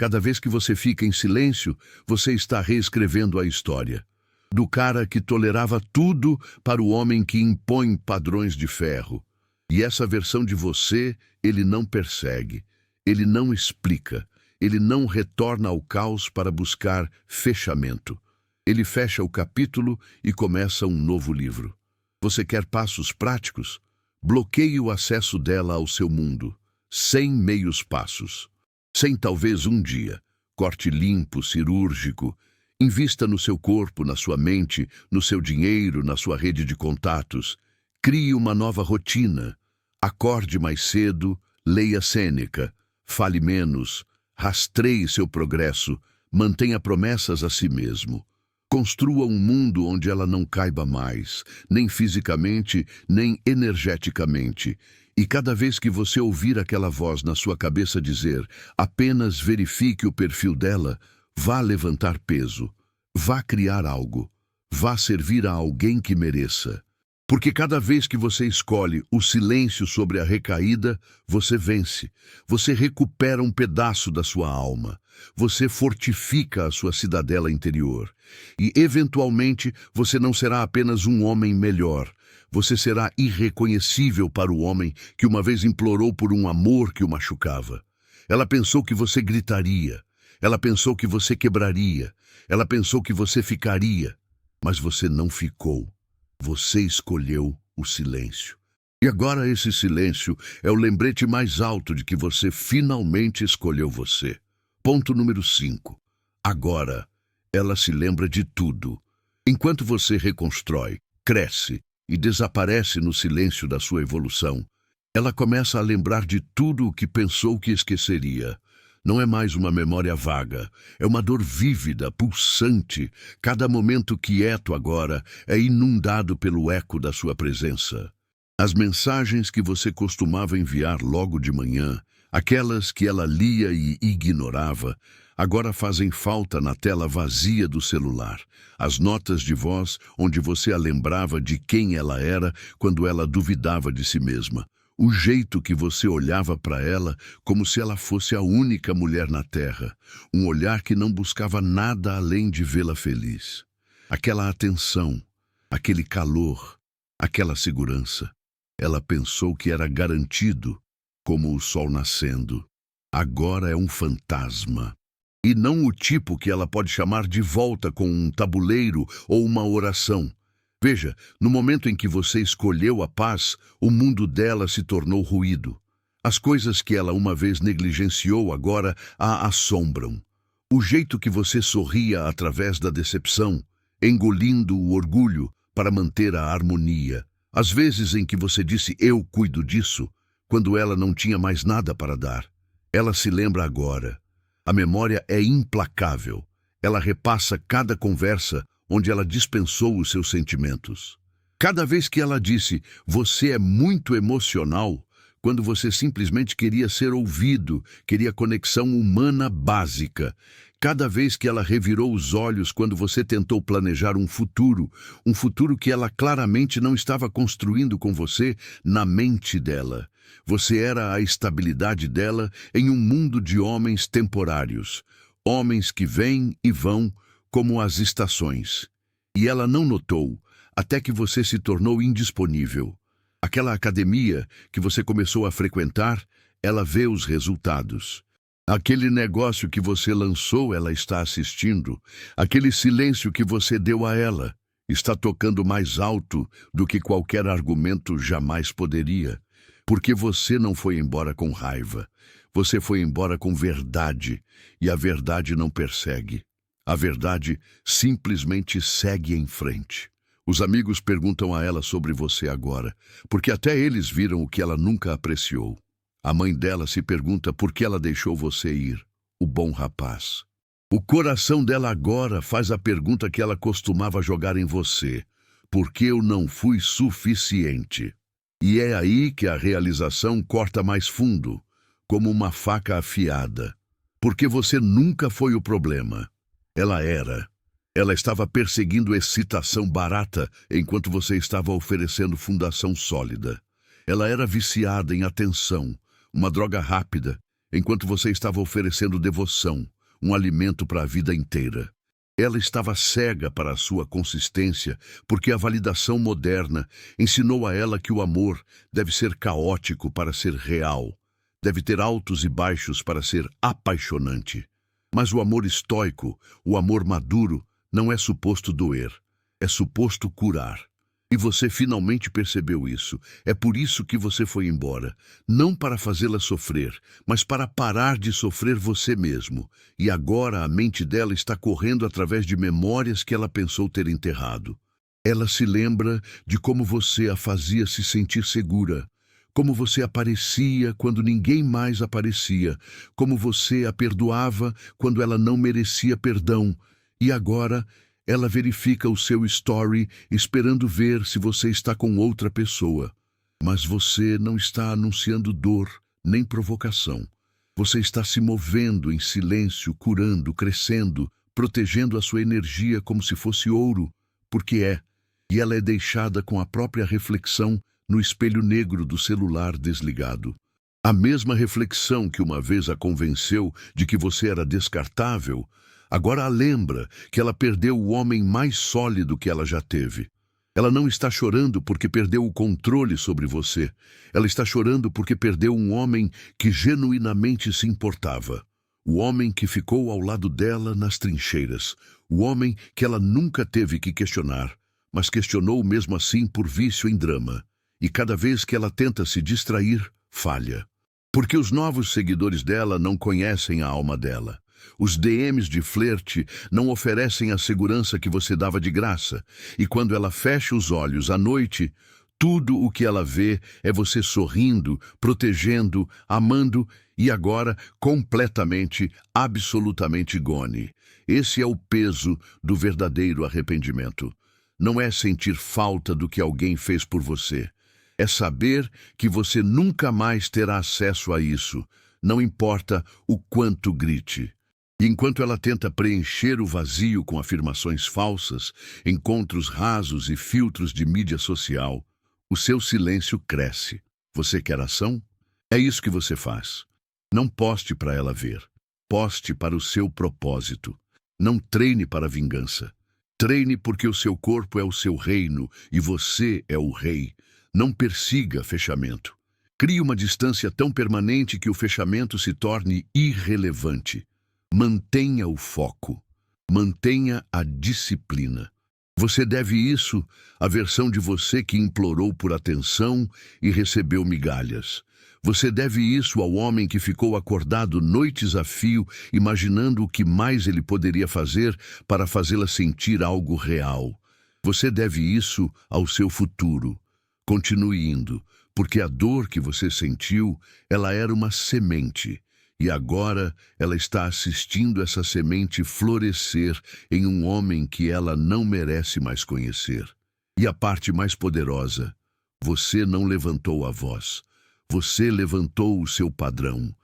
Cada vez que você fica em silêncio, você está reescrevendo a história. Do cara que tolerava tudo para o homem que impõe padrões de ferro. E essa versão de você, ele não persegue, ele não explica, ele não retorna ao caos para buscar fechamento. Ele fecha o capítulo e começa um novo livro. Você quer passos práticos? Bloqueie o acesso dela ao seu mundo. Sem meios passos. Sem talvez um dia. Corte limpo, cirúrgico. Invista no seu corpo, na sua mente, no seu dinheiro, na sua rede de contatos. Crie uma nova rotina. Acorde mais cedo, leia Sêneca. Fale menos. Rastreie seu progresso. Mantenha promessas a si mesmo. Construa um mundo onde ela não caiba mais, nem fisicamente, nem energeticamente. E cada vez que você ouvir aquela voz na sua cabeça dizer, apenas verifique o perfil dela, vá levantar peso, vá criar algo, vá servir a alguém que mereça. Porque cada vez que você escolhe o silêncio sobre a recaída, você vence. Você recupera um pedaço da sua alma. Você fortifica a sua cidadela interior. E, eventualmente, você não será apenas um homem melhor. Você será irreconhecível para o homem que uma vez implorou por um amor que o machucava. Ela pensou que você gritaria. Ela pensou que você quebraria. Ela pensou que você ficaria. Mas você não ficou. Você escolheu o silêncio. E agora esse silêncio é o lembrete mais alto de que você finalmente escolheu você. Ponto número 5. Agora, ela se lembra de tudo. Enquanto você reconstrói, cresce e desaparece no silêncio da sua evolução, ela começa a lembrar de tudo o que pensou que esqueceria. Não é mais uma memória vaga, é uma dor vívida, pulsante. Cada momento quieto agora é inundado pelo eco da sua presença. As mensagens que você costumava enviar logo de manhã, aquelas que ela lia e ignorava, agora fazem falta na tela vazia do celular. As notas de voz onde você a lembrava de quem ela era quando ela duvidava de si mesma. O jeito que você olhava para ela como se ela fosse a única mulher na Terra. Um olhar que não buscava nada além de vê-la feliz. Aquela atenção, aquele calor, aquela segurança. Ela pensou que era garantido, como o sol nascendo. Agora é um fantasma. E não o tipo que ela pode chamar de volta com um tabuleiro ou uma oração. Veja, no momento em que você escolheu a paz, o mundo dela se tornou ruído. As coisas que ela uma vez negligenciou agora a assombram. O jeito que você sorria através da decepção, engolindo o orgulho para manter a harmonia. As vezes em que você disse eu cuido disso, quando ela não tinha mais nada para dar. Ela se lembra agora. A memória é implacável. Ela repassa cada conversa onde ela dispensou os seus sentimentos. Cada vez que ela disse, você é muito emocional, quando você simplesmente queria ser ouvido, queria conexão humana básica. Cada vez que ela revirou os olhos quando você tentou planejar um futuro que ela claramente não estava construindo com você na mente dela. Você era a estabilidade dela em um mundo de homens temporários, homens que vêm e vão, como as estações. E ela não notou, até que você se tornou indisponível. Aquela academia que você começou a frequentar, ela vê os resultados. Aquele negócio que você lançou, ela está assistindo. Aquele silêncio que você deu a ela, está tocando mais alto do que qualquer argumento jamais poderia. Porque você não foi embora com raiva. Você foi embora com verdade. E a verdade não persegue. A verdade simplesmente segue em frente. Os amigos perguntam a ela sobre você agora, porque até eles viram o que ela nunca apreciou. A mãe dela se pergunta por que ela deixou você ir, o bom rapaz. O coração dela agora faz a pergunta que ela costumava jogar em você: por que eu não fui suficiente? E é aí que a realização corta mais fundo, como uma faca afiada. Porque você nunca foi o problema. Ela era. Ela estava perseguindo excitação barata enquanto você estava oferecendo fundação sólida. Ela era viciada em atenção, uma droga rápida, enquanto você estava oferecendo devoção, um alimento para a vida inteira. Ela estava cega para a sua consistência, porque a validação moderna ensinou a ela que o amor deve ser caótico para ser real, deve ter altos e baixos para ser apaixonante. Mas o amor estoico, o amor maduro, não é suposto doer, é suposto curar. E você finalmente percebeu isso. É por isso que você foi embora. Não para fazê-la sofrer, mas para parar de sofrer você mesmo. E agora a mente dela está correndo através de memórias que ela pensou ter enterrado. Ela se lembra de como você a fazia se sentir segura, como você aparecia quando ninguém mais aparecia, como você a perdoava quando ela não merecia perdão. E agora ela verifica o seu story esperando ver se você está com outra pessoa. Mas você não está anunciando dor nem provocação. Você está se movendo em silêncio, curando, crescendo, protegendo a sua energia como se fosse ouro, porque é. E ela é deixada com a própria reflexão no espelho negro do celular desligado. A mesma reflexão que uma vez a convenceu de que você era descartável, agora a lembra que ela perdeu o homem mais sólido que ela já teve. Ela não está chorando porque perdeu o controle sobre você. Ela está chorando porque perdeu um homem que genuinamente se importava. O homem que ficou ao lado dela nas trincheiras. O homem que ela nunca teve que questionar, mas questionou mesmo assim por vício em drama. E cada vez que ela tenta se distrair, falha. Porque os novos seguidores dela não conhecem a alma dela. Os DMs de flerte não oferecem a segurança que você dava de graça. E quando ela fecha os olhos à noite, tudo o que ela vê é você sorrindo, protegendo, amando e agora completamente, absolutamente gone. Esse é o peso do verdadeiro arrependimento. Não é sentir falta do que alguém fez por você. É saber que você nunca mais terá acesso a isso, não importa o quanto grite. E enquanto ela tenta preencher o vazio com afirmações falsas, encontros rasos e filtros de mídia social, o seu silêncio cresce. Você quer ação? É isso que você faz. Não poste para ela ver. Poste para o seu propósito. Não treine para a vingança. Treine porque o seu corpo é o seu reino e você é o rei. Não persiga fechamento. Crie uma distância tão permanente que o fechamento se torne irrelevante. Mantenha o foco. Mantenha a disciplina. Você deve isso à versão de você que implorou por atenção e recebeu migalhas. Você deve isso ao homem que ficou acordado noites a fio, imaginando o que mais ele poderia fazer para fazê-la sentir algo real. Você deve isso ao seu futuro. Continue indo, porque a dor que você sentiu, ela era uma semente, e agora ela está assistindo essa semente florescer em um homem que ela não merece mais conhecer. E a parte mais poderosa, você não levantou a voz, você levantou o seu padrão.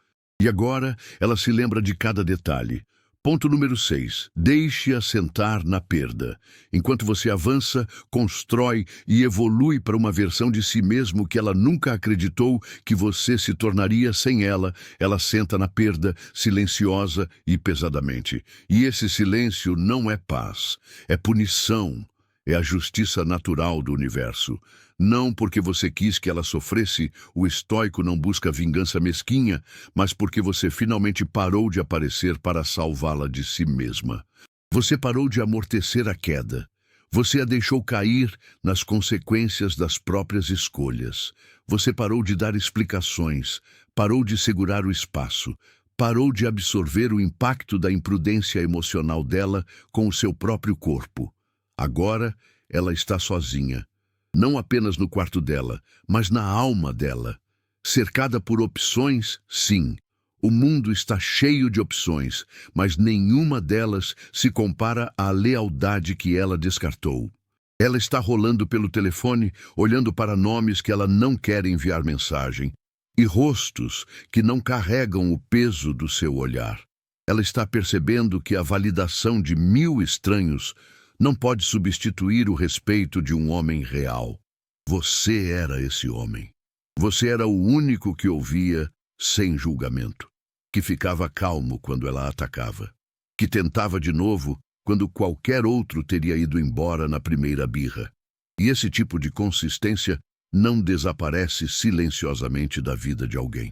E agora ela se lembra de cada detalhe. Ponto número 6. Deixe-a sentar na perda. Enquanto você avança, constrói e evolui para uma versão de si mesmo que ela nunca acreditou que você se tornaria sem ela, ela senta na perda, silenciosa e pesadamente. E esse silêncio não é paz, é punição, é a justiça natural do universo. Não porque você quis que ela sofresse, o estoico não busca vingança mesquinha, mas porque você finalmente parou de aparecer para salvá-la de si mesma. Você parou de amortecer a queda. Você a deixou cair nas consequências das próprias escolhas. Você parou de dar explicações, parou de segurar o espaço, parou de absorver o impacto da imprudência emocional dela com o seu próprio corpo. Agora, ela está sozinha. Não apenas no quarto dela, mas na alma dela. Cercada por opções, sim. O mundo está cheio de opções, mas nenhuma delas se compara à lealdade que ela descartou. Ela está rolando pelo telefone, olhando para nomes que ela não quer enviar mensagem, e rostos que não carregam o peso do seu olhar. Ela está percebendo que a validação de 1000 estranhos não pode substituir o respeito de um homem real. Você era esse homem. Você era o único que ouvia sem julgamento. que ficava calmo quando ela atacava, que tentava de novo quando qualquer outro teria ido embora na primeira birra. E esse tipo de consistência não desaparece silenciosamente da vida de alguém.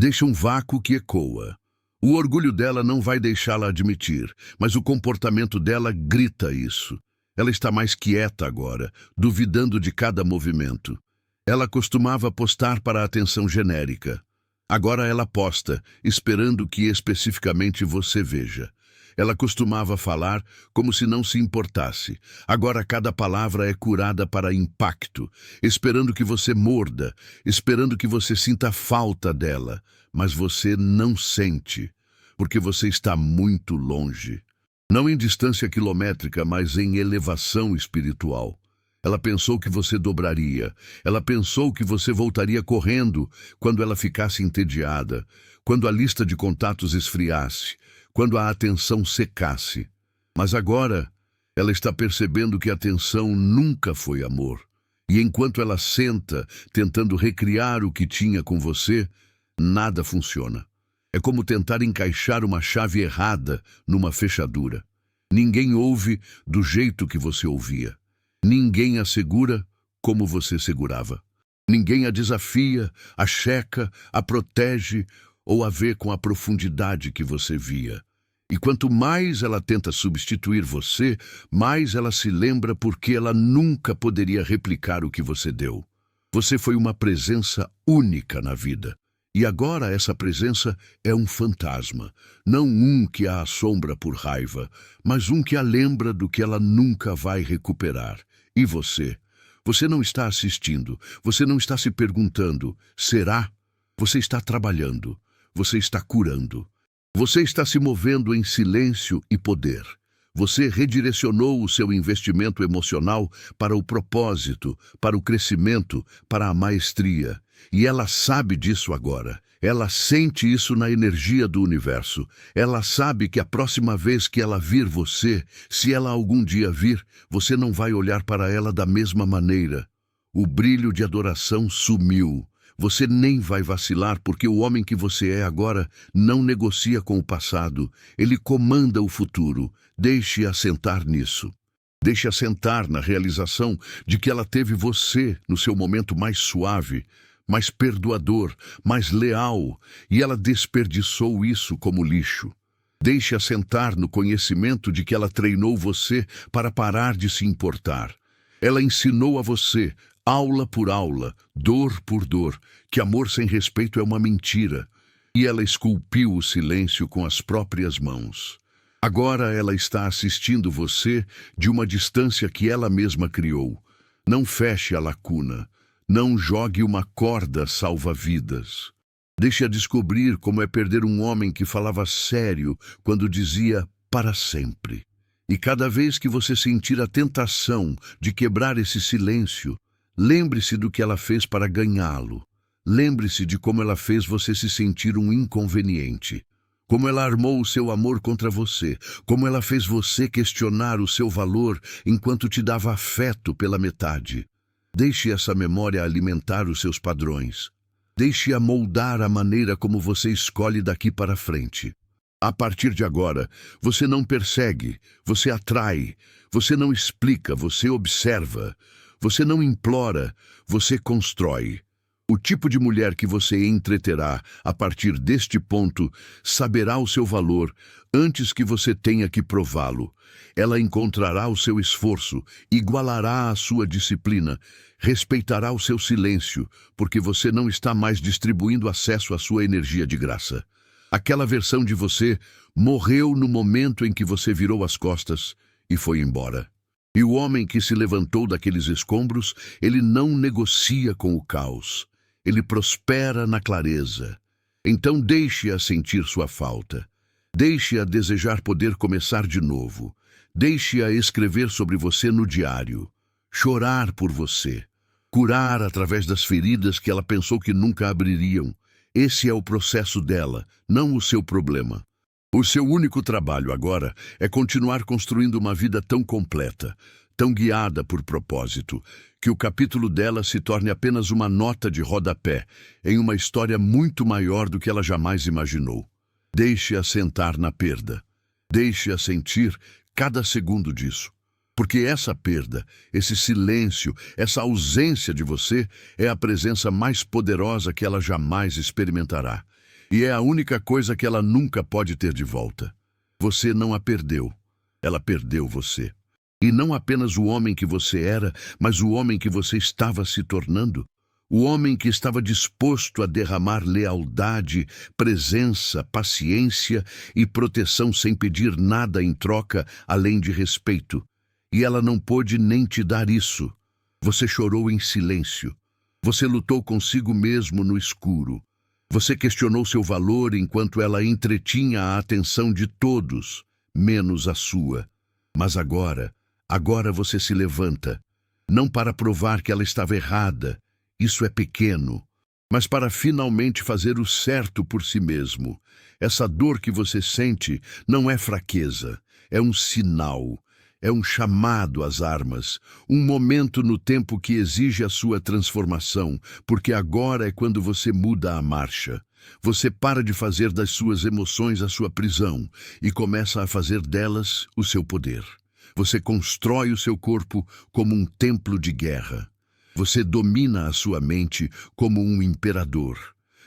Deixa um vácuo que ecoa. O orgulho dela não vai deixá-la admitir, mas o comportamento dela grita isso. Ela está mais quieta agora, duvidando de cada movimento. Ela costumava postar para a atenção genérica. Agora ela posta, esperando que especificamente você veja. Ela costumava falar como se não se importasse. Agora cada palavra é curada para impacto, esperando que você morda, esperando que você sinta falta dela. Mas você não sente, porque você está muito longe. Não em distância quilométrica, mas em elevação espiritual. Ela pensou que você dobraria. Ela pensou que você voltaria correndo quando ela ficasse entediada, quando a lista de contatos esfriasse, quando a atenção secasse. Mas agora, ela está percebendo que a atenção nunca foi amor. E enquanto ela senta, tentando recriar o que tinha com você, nada funciona. É como tentar encaixar uma chave errada numa fechadura. Ninguém ouve do jeito que você ouvia. Ninguém a segura como você segurava. Ninguém a desafia, a checa, a protege ou a vê com a profundidade que você via. E quanto mais ela tenta substituir você, mais ela se lembra porque ela nunca poderia replicar o que você deu. Você foi uma presença única na vida. E agora essa presença é um fantasma, não um que a assombra por raiva, mas um que a lembra do que ela nunca vai recuperar. E você? Você não está assistindo, você não está se perguntando, será? Você está trabalhando, você está curando. Você está se movendo em silêncio e poder. Você redirecionou o seu investimento emocional para o propósito, para o crescimento, para a maestria. E ela sabe disso agora. Ela sente isso na energia do universo. Ela sabe que a próxima vez que ela vir você, se ela algum dia vir, você não vai olhar para ela da mesma maneira. O brilho de adoração sumiu. Você nem vai vacilar porque o homem que você é agora não negocia com o passado. Ele comanda o futuro. Deixe-a sentar nisso. Deixe-a sentar na realização de que ela teve você no seu momento mais suave, mais perdoador, mais leal, e ela desperdiçou isso como lixo. Deixe-a sentar no conhecimento de que ela treinou você para parar de se importar. Ela ensinou a você, aula por aula, dor por dor, que amor sem respeito é uma mentira. E ela esculpiu o silêncio com as próprias mãos. Agora ela está assistindo você de uma distância que ela mesma criou. Não feche a lacuna. Não jogue uma corda salva-vidas. Deixe-a descobrir como é perder um homem que falava sério quando dizia para sempre. E cada vez que você sentir a tentação de quebrar esse silêncio, lembre-se do que ela fez para ganhá-lo. Lembre-se de como ela fez você se sentir um inconveniente. Como ela armou o seu amor contra você. Como ela fez você questionar o seu valor enquanto te dava afeto pela metade. Deixe essa memória alimentar os seus padrões. Deixe-a moldar a maneira como você escolhe daqui para frente. A partir de agora, você não persegue, você atrai. Você não explica, você observa. Você não implora, você constrói. O tipo de mulher que você entreterá a partir deste ponto saberá o seu valor antes que você tenha que prová-lo. Ela encontrará o seu esforço, igualará a sua disciplina, respeitará o seu silêncio, porque você não está mais distribuindo acesso à sua energia de graça. Aquela versão de você morreu no momento em que você virou as costas e foi embora. E o homem que se levantou daqueles escombros, ele não negocia com o caos. Ele prospera na clareza. Então deixe-a sentir sua falta. Deixe-a desejar poder começar de novo. Deixe-a escrever sobre você no diário. Chorar por você. Curar através das feridas que ela pensou que nunca abririam. Esse é o processo dela, não o seu problema. O seu único trabalho agora é continuar construindo uma vida tão completa, tão guiada por propósito, que o capítulo dela se torne apenas uma nota de rodapé em uma história muito maior do que ela jamais imaginou. Deixe-a sentar na perda. Deixe-a sentir cada segundo disso. Porque essa perda, esse silêncio, essa ausência de você é a presença mais poderosa que ela jamais experimentará. E é a única coisa que ela nunca pode ter de volta. Você não a perdeu. Ela perdeu você. E não apenas o homem que você era, mas o homem que você estava se tornando. O homem que estava disposto a derramar lealdade, presença, paciência e proteção sem pedir nada em troca além de respeito. E ela não pôde nem te dar isso. Você chorou em silêncio. Você lutou consigo mesmo no escuro. Você questionou seu valor enquanto ela entretinha a atenção de todos, menos a sua. Mas agora você se levanta, não para provar que ela estava errada, isso é pequeno, mas para finalmente fazer o certo por si mesmo. Essa dor que você sente não é fraqueza, é um sinal. É um chamado às armas, um momento no tempo que exige a sua transformação, porque agora é quando você muda a marcha. Você para de fazer das suas emoções a sua prisão e começa a fazer delas o seu poder. Você constrói o seu corpo como um templo de guerra. Você domina a sua mente como um imperador.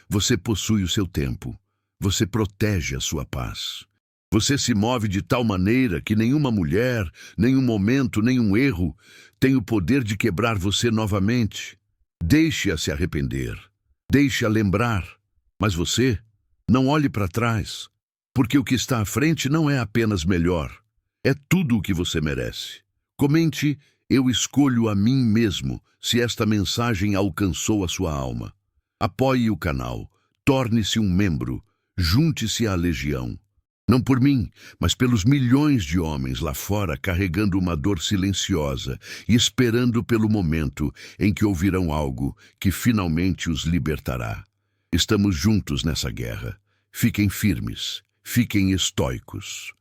Você possui o seu tempo. Você protege a sua paz. Você se move de tal maneira que nenhuma mulher, nenhum momento, nenhum erro tem o poder de quebrar você novamente. Deixe-a se arrepender. Deixe-a lembrar. Mas você, não olhe para trás, porque o que está à frente não é apenas melhor. É tudo o que você merece. Comente, eu escolho a mim mesmo, se esta mensagem alcançou a sua alma. Apoie o canal, torne-se um membro, junte-se à legião. Não por mim, mas pelos milhões de homens lá fora carregando uma dor silenciosa e esperando pelo momento em que ouvirão algo que finalmente os libertará. Estamos juntos nessa guerra. Fiquem firmes, fiquem estoicos.